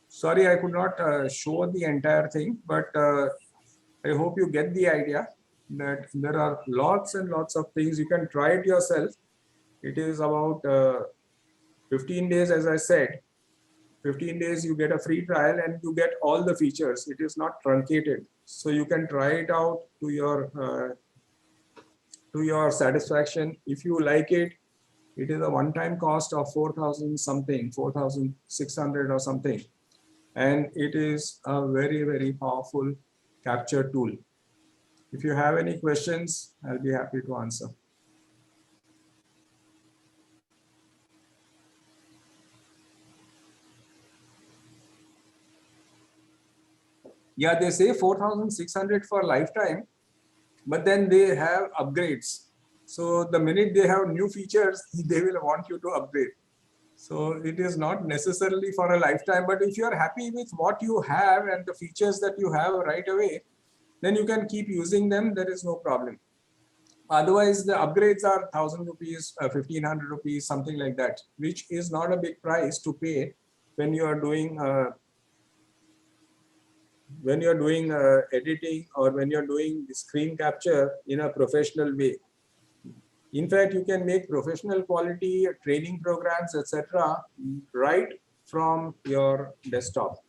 sorry, I could not show the entire thing, but I hope you get the idea that there are lots and lots of things. You can try it yourself. It is about 15 days, as I said. 15 days you get a free trial and you get all the features. It is not truncated. So you can try it out to your satisfaction. If you like it, it is a one-time cost of 4,000 something, 4,600 or something. And it is a very powerful capture tool. If you have any questions, I'll be happy to answer. Yeah, they say 4,600 for lifetime, but then they have upgrades. So the minute they have new features, they will want you to upgrade. So it is not necessarily for a lifetime, but if you are happy with what you have and the features that you have right away, then you can keep using them. There is no problem. Otherwise, the upgrades are 1,000 rupees, 1,500 rupees, something like that, which is not a big price to pay when you are doing editing or when you're doing screen capture in a professional way. In fact, you can make professional quality training programs, etc., right from your desktop.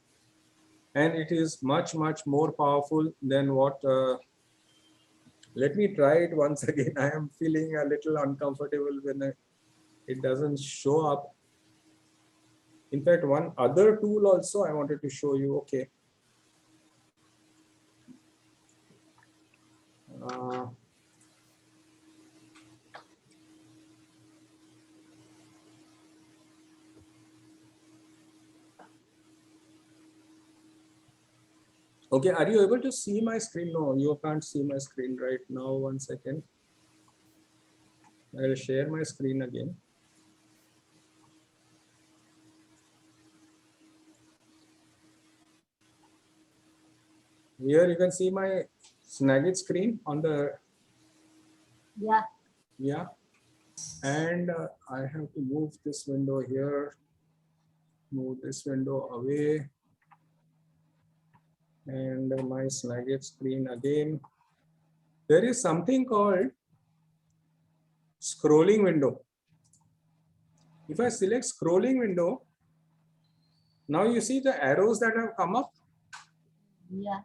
And it is much more powerful than what, let me try it once again. I am feeling a little uncomfortable when it doesn't show up. In fact, one other tool also I wanted to show you. Okay. Okay, are you able to see my screen? No, you can't see my screen right now. 1 second. I'll share my screen again. Here you can see my Snagit screen on the, Yeah. yeah. And I have to move this window here, move this window away. And my Snagit screen again. There is something called scrolling window. If I select scrolling window, now you see the arrows that have come up. Yeah.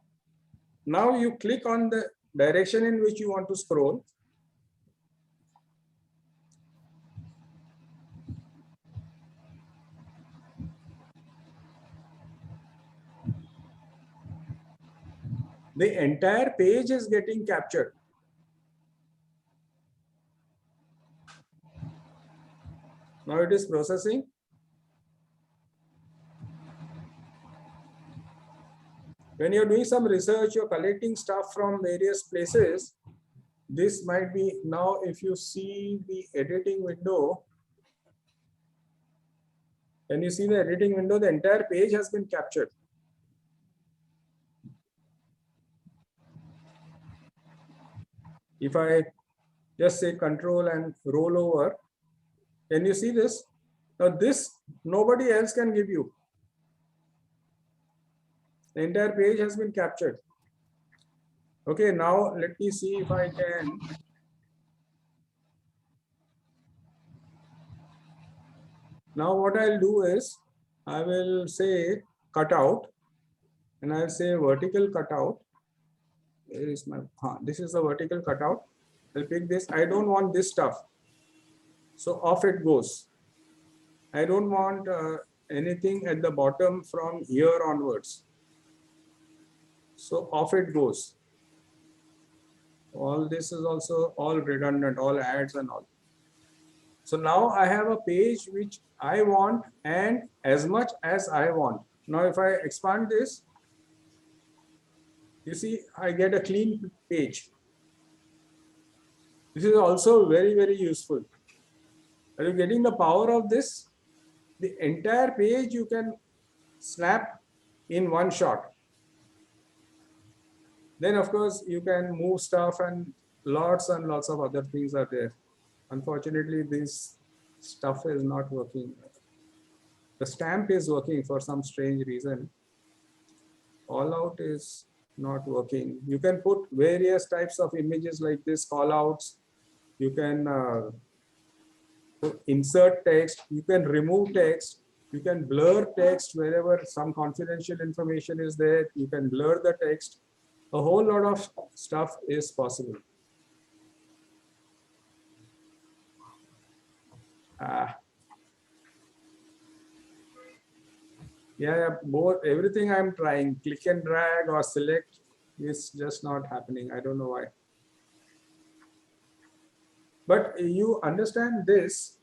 Now you click on the direction in which you want to scroll. The entire page is getting captured. Now it is processing. When you're doing some research, you're collecting stuff from various places. This might be, now if you see the editing window, when you see the editing window, the entire page has been captured. If I just say control and roll over, can you see this? Now this, nobody else can give you. The entire page has been captured. Okay, now let me see if I can. Now what I'll do is, I will say cutout, and I'll say vertical cutout. Where is my, this is the vertical cutout. I'll pick this. I don't want this stuff. So off it goes. I don't want anything at the bottom from here onwards. So off it goes. All this is also all redundant, all ads and all. So now I have a page which I want and as much as I want. Now if I expand this, you see I get a clean page. This is also very, very useful. Are you getting the power of this? The entire page you can snap in one shot. Then of course you can move stuff and lots of other things are there. Unfortunately, this stuff is not working. The stamp is working for some strange reason. All out is not working. You can put various types of images like this, call outs. You can insert text, you can remove text, you can blur text wherever some confidential information is there, you can blur the text. A whole lot of stuff is possible. Yeah, both, everything I'm trying, click and drag or select is just not happening. I don't know why. But you understand this,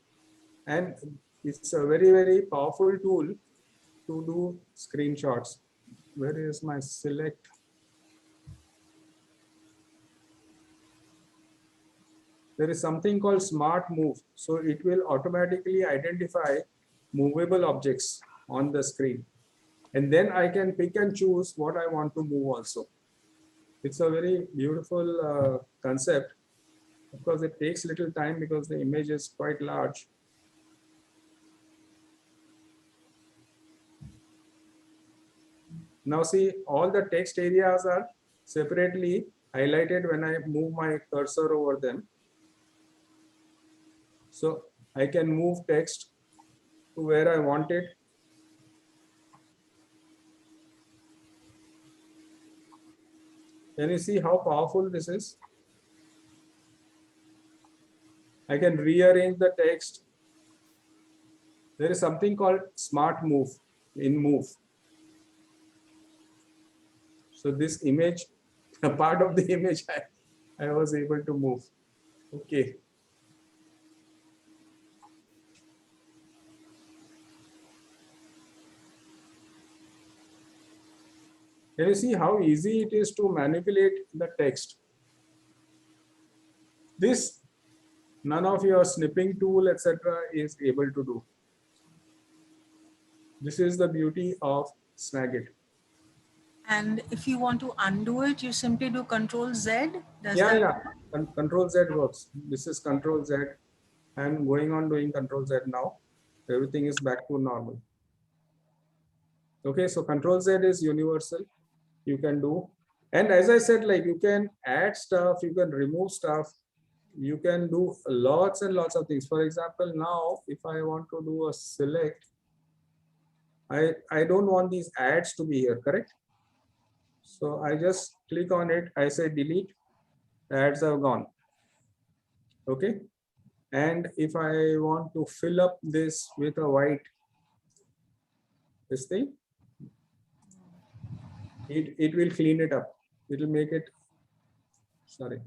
and it's a very, very powerful tool to do screenshots. Where is my select? There is something called Smart Move. So it will automatically identify movable objects on the screen. And then I can pick and choose what I want to move also. It's a very beautiful concept. Of course, it takes little time because the image is quite large. Now see, all the text areas are separately highlighted when I move my cursor over them. So I can move text to where I want it. Can you see how powerful this is? I can rearrange the text. There is something called Smart Move in Move. So this image, a part of the image, I was able to move. Okay. Can you see how easy it is to manipulate the text? This, none of your snipping tool, etc., is able to do. This is the beauty of Snagit. And if you want to undo it, you simply do Control Z. Does Yeah, that yeah. Control Z works. This is Control Z. I'm going on doing Control Z now. Everything is back to normal. Okay, so Control Z is universal. You can do. And as I said, like you can add stuff, you can remove stuff, you can do lots and lots of things. For example, now if I want to do a select, I don't want these ads to be here, correct? So I just click on it, I say delete, the ads have gone. Okay. And if I want to fill up this with a white, this thing, it will clean it up. It will make it, sorry.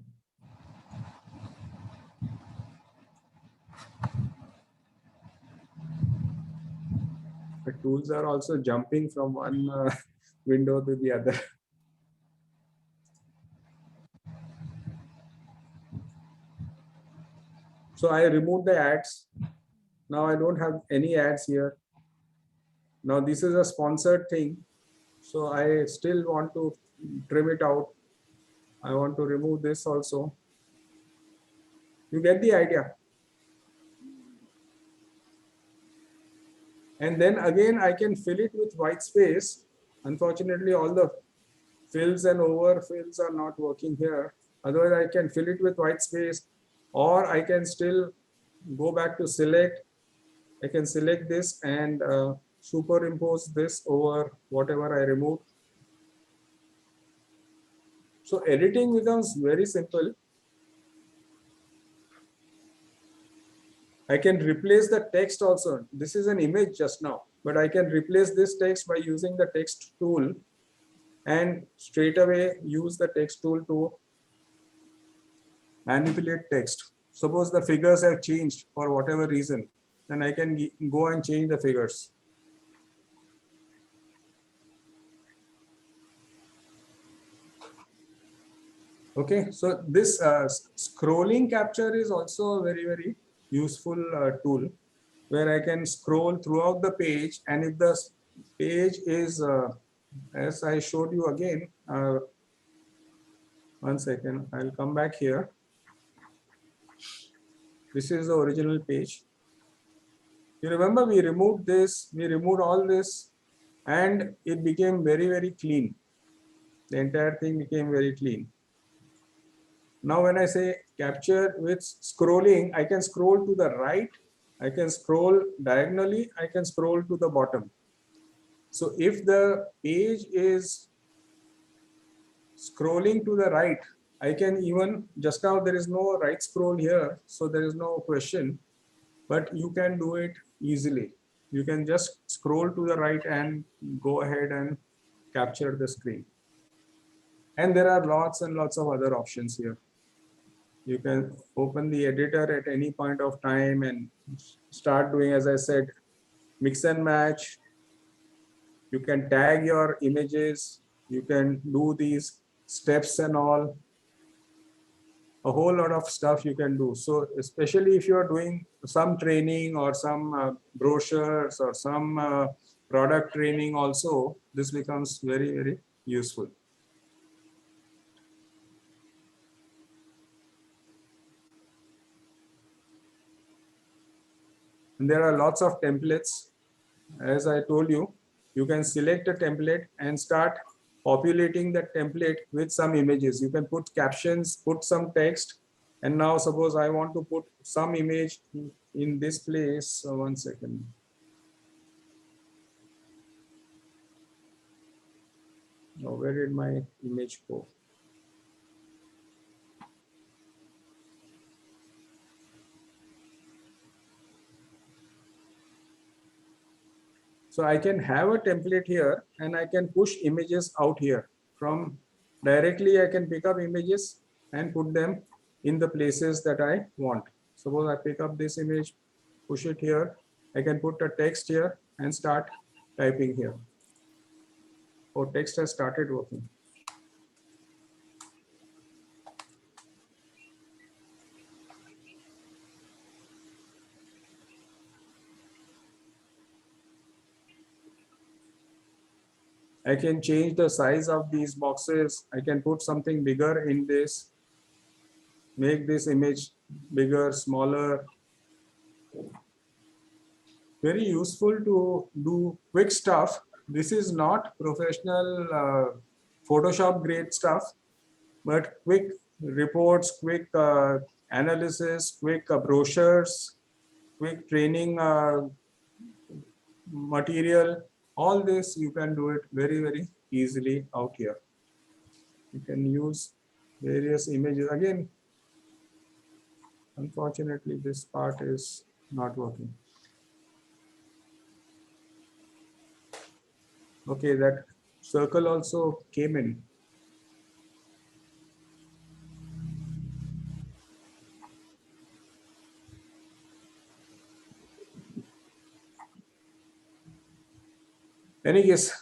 The tools are also jumping from one window to the other. So I removed the ads. Now I don't have any ads here. Now this is a sponsored thing. So I still want to trim it out. I want to remove this also. You get the idea. And then again, I can fill it with white space. Unfortunately, all the fills and overfills are not working here. Otherwise, I can fill it with white space, or I can still go back to select. I can select this and superimpose this over whatever I removed. So editing becomes very simple. I can replace the text also. This is an image just now, but I can replace this text by using the text tool and straight away use the text tool to manipulate text. Suppose the figures have changed for whatever reason, then I can go and change the figures. Okay, so this scrolling capture is also a very useful tool where I can scroll throughout the page, and if the page is as I showed you again, 1 second, I'll come back here. This is the original page. You remember we removed this, we removed all this, and it became very clean. The entire thing became very clean. Now when I say capture with scrolling, I can scroll to the right, I can scroll diagonally, I can scroll to the bottom. So if the page is scrolling to the right, I can even, just now there is no right scroll here, so there is no question, but you can do it easily. You can just scroll to the right and go ahead and capture the screen. And there are lots and lots of other options here. You can open the editor at any point of time and start doing, as I said, mix and match. You can tag your images. You can do these steps and all. A whole lot of stuff you can do. So especially if you are doing some training or some brochures or some product training also, this becomes very useful. And there are lots of templates. As I told you, you can select a template and start populating that template with some images. You can put captions, put some text. And now suppose I want to put some image in this place. So 1 second. Oh, where did my image go? So I can have a template here and I can push images out here. From directly I can pick up images and put them in the places that I want. Suppose I pick up this image, push it here. I can put a text here and start typing here. Oh, text has started working. I can change the size of these boxes. I can put something bigger in this, make this image bigger, smaller. Very useful to do quick stuff. This is not professional Photoshop grade stuff, but quick reports, quick analysis, quick brochures, quick training material. All this you can do it very, very easily out here. You can use various images. Again, unfortunately, this part is not working. Okay, that circle also came in. Any case,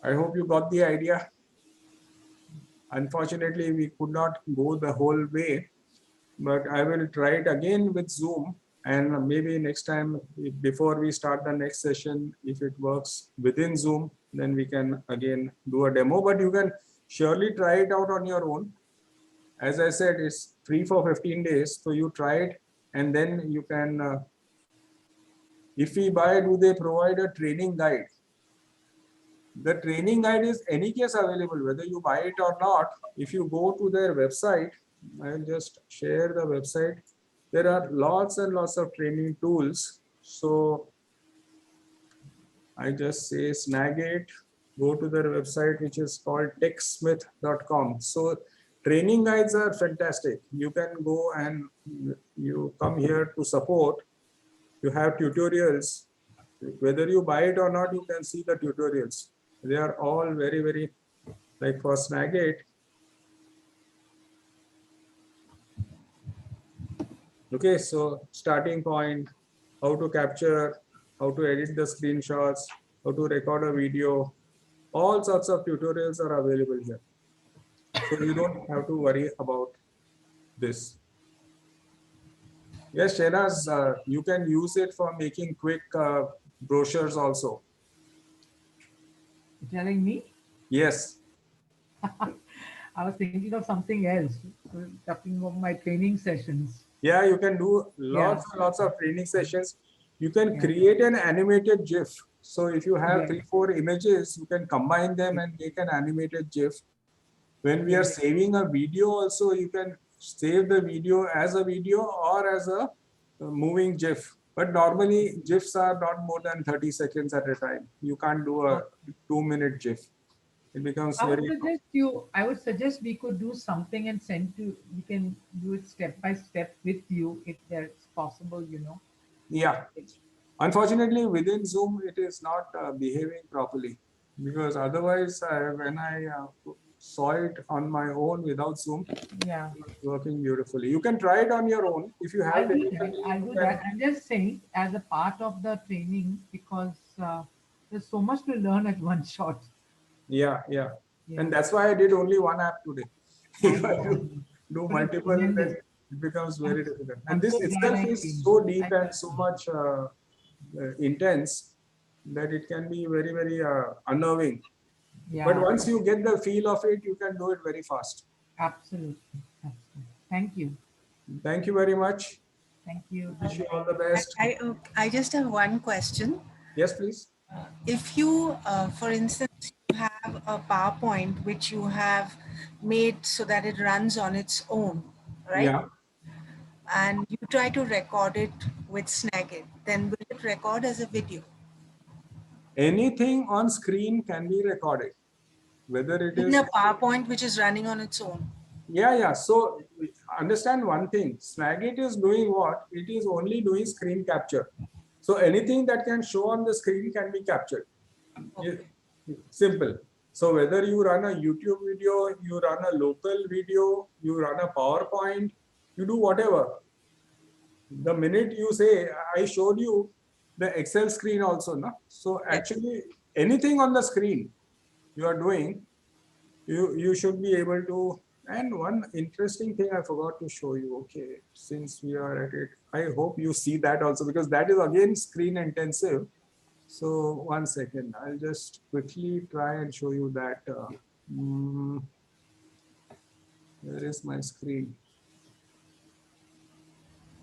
I hope you got the idea. Unfortunately, we could not go the whole way, but I will try it again with Zoom, and maybe next time, before we start the next session, if it works within Zoom, then we can again do a demo, but you can surely try it out on your own. As I said, it's free for 15 days, so you try it, and then you can, if we buy, do they provide a training guide? The training guide is any case available, whether you buy it or not. If you go to their website, I'll just share the website. There are lots and lots of training tools. So I just say Snagit, go to their website, which is called techsmith.com. So training guides are fantastic. You can go and you come here to support. You have tutorials. Whether you buy it or not, you can see the tutorials. They are all very, very, like for Snagit. Okay, so starting point, how to capture, how to edit the screenshots, how to record a video, all sorts of tutorials are available here. So you don't have to worry about this. Yes, Shehnaz, you can use it for making quick brochures also. Telling me? Yes. I was thinking of something else, talking about my training sessions. Yeah, you can do lots and lots of training sessions. You can create an animated GIF. So if you have 3-4 images, you can combine them and make an animated GIF. When we are saving a video also, you can save the video as a video or as a moving GIF. But normally GIFs are not more than 30 seconds at a time. You can't do a 2-minute GIF. It becomes I would very... suggest I would suggest we could do something and send to, we can do it step by step with you if that's possible, you know. Yeah. Unfortunately, within Zoom, it is not behaving properly, because otherwise, when I saw it on my own without Zoom, it's working beautifully. You can try it on your own if you have. I'll do that. I'm just saying, as a part of the training, because there's so much to learn at one shot. Yeah. And that's why I did only one app today. If I do multiple, then it becomes very difficult. And this itself is so deep and so much intense that it can be very, very unnerving. But once you get the feel of it, you can do it very fast. Absolutely. Thank you. Thank you very much. Thank you. Wish you all the best. I just have one question. Yes, please. If you, for instance, you have a PowerPoint which you have made so that it runs on its own, right? Yeah. And you try to record it with Snagit, then will it record as a video? Anything on screen can be recorded, whether it is in a PowerPoint which is running on its own. Yeah. So understand one thing, Snagit is doing what? It is only doing screen capture. So anything that can show on the screen can be captured. Okay. Simple. So whether you run a YouTube video, you run a local video, you run a PowerPoint, you do whatever. The minute you say, I showed you the Excel screen also, no? So actually anything on the screen you are doing, you should be able to. And one interesting thing I forgot to show you. Okay, since we are at it, I hope you see that also, because that is again screen intensive. So 1 second, I'll just quickly try and show you that. Where is my screen?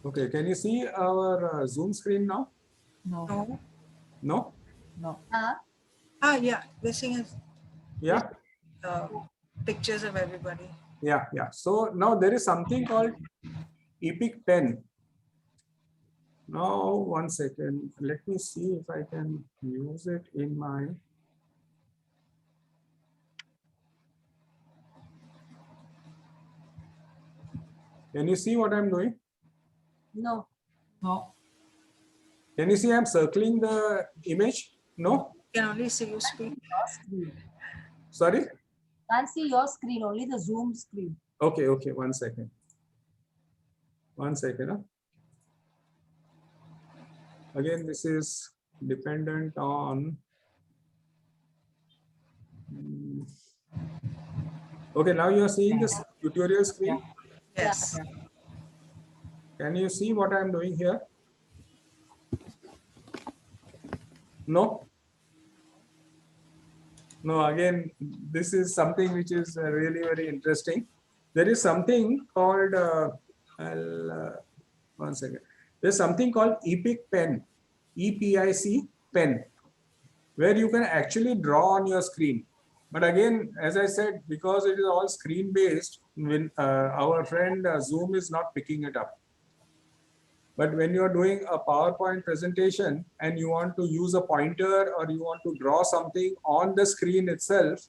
Okay, can you see our Zoom screen now? No, No. No? no. Yeah. This thing is Yeah? pictures of everybody. Yeah, yeah. So now there is something called Epic Pen. Now, 1 second. Let me see if I can use it in my. Can you see what I'm doing? No. No. Can you see I'm circling the image? No? You can only see you speak. Your screen. Sorry? Can't see your screen, only the Zoom screen. Okay, okay. 1 second. 1 second. Huh? Again, this is dependent on. Okay, now you are seeing this tutorial screen. Yes. Can you see what I'm doing here? No? No, again, this is something which is really very interesting. There is something called, 1 second. There's something called Epic Pen, EPIC Pen, where you can actually draw on your screen. But again, as I said, because it is all screen based, when our friend Zoom is not picking it up. But when you're doing a PowerPoint presentation and you want to use a pointer or you want to draw something on the screen itself,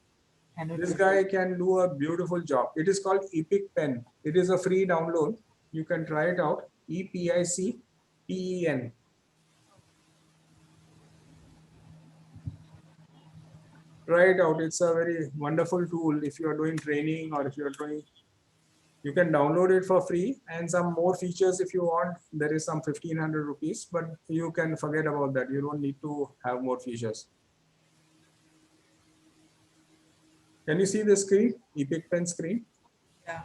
this guy can do a beautiful job. It is called Epic Pen. It is a free download. You can try it out. EPIC-PEN. Try it out. It's a very wonderful tool if you are doing training or if you are doing. You can download it for free, and some more features if you want. There is some 1,500 rupees, but you can forget about that. You don't need to have more features. Can you see the screen? Epic Pen screen? Yeah.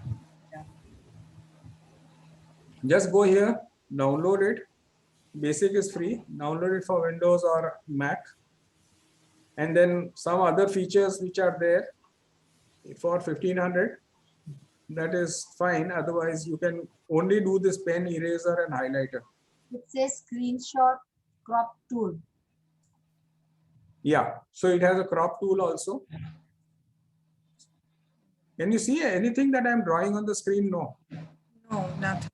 Just go here, download it. Basic is free. Download it for Windows or Mac. And then some other features which are there for 1,500. That is fine. Otherwise, you can only do this pen, eraser, and highlighter. It says screenshot crop tool. Yeah. So it has a crop tool also. Can you see anything that I'm drawing on the screen? No. No, nothing.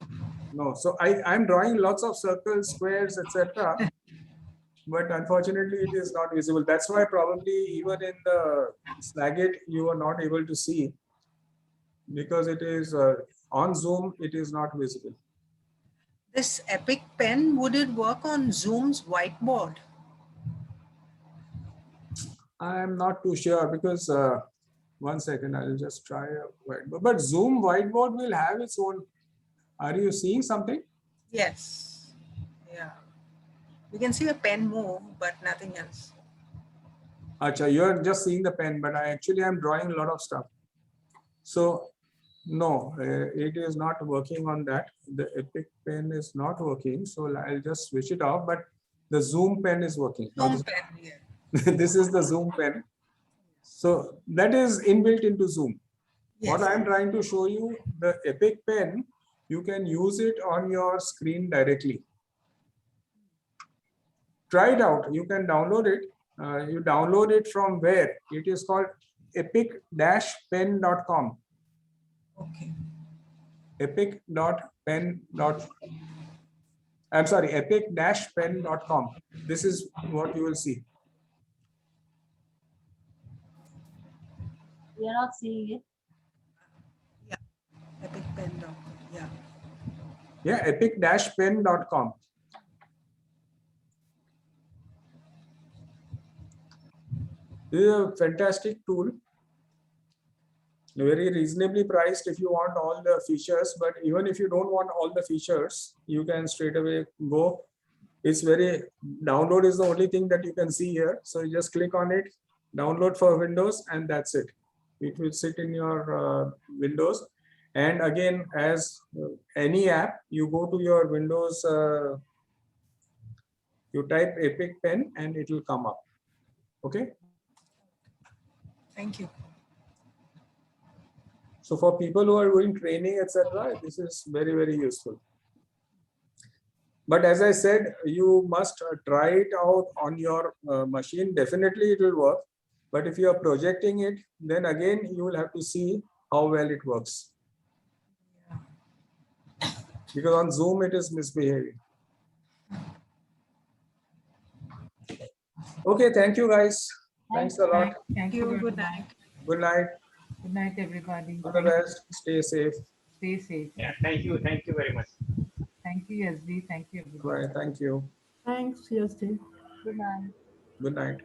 No. So I'm drawing lots of circles, squares, etc. But unfortunately, it is not visible. That's why probably even in the Snagit, you are not able to see, because it is on Zoom, it is not visible. This Epic Pen, would it work on Zoom's whiteboard? I'm not too sure, because 1 second, I'll just try a whiteboard. But Zoom whiteboard will have its own. Are you seeing something? Yes. Yeah. We can see a pen move, but nothing else. Acha, you're just seeing the pen, but I actually am drawing a lot of stuff. So no, it is not working on that. The Epic Pen is not working. So I'll just switch it off, but the Zoom pen is working. Zoom pen, yeah. This is the Zoom pen. So that is inbuilt into Zoom. Yes. What I'm trying to show you, the Epic Pen, you can use it on your screen directly. Try it out. You can download it. You download it from where? It is called epic-pen.com. Okay. epic.pen. I'm sorry, epic-pen.com. This is what you will see. We are not seeing it. Epic Pen. Yeah. Yeah, epic-pen.com. This is a fantastic tool. Very reasonably priced if you want all the features, but even if you don't want all the features, you can straight away go It's very, download is the only thing that you can see here. So you just click on it, download for Windows, and that's it. It will sit in your Windows. And again, as any app, you go to your Windows, you type Epic Pen and it will come up. Okay. Thank you. So for people who are doing training, etc., this is very, very useful. But as I said, you must try it out on your machine. Definitely it will work. But if you are projecting it, then again, you will have to see how well it works. Because on Zoom, it is misbehaving. Okay, thank you guys. Thanks a lot. Thank you. Good night. Good night. Good night, everybody. All the best. Stay safe. Stay safe. Yeah, thank you very much. Thank you, SD. Thank you, everybody. Bye. Thank you. Thanks, Yasti. Good night. Good night.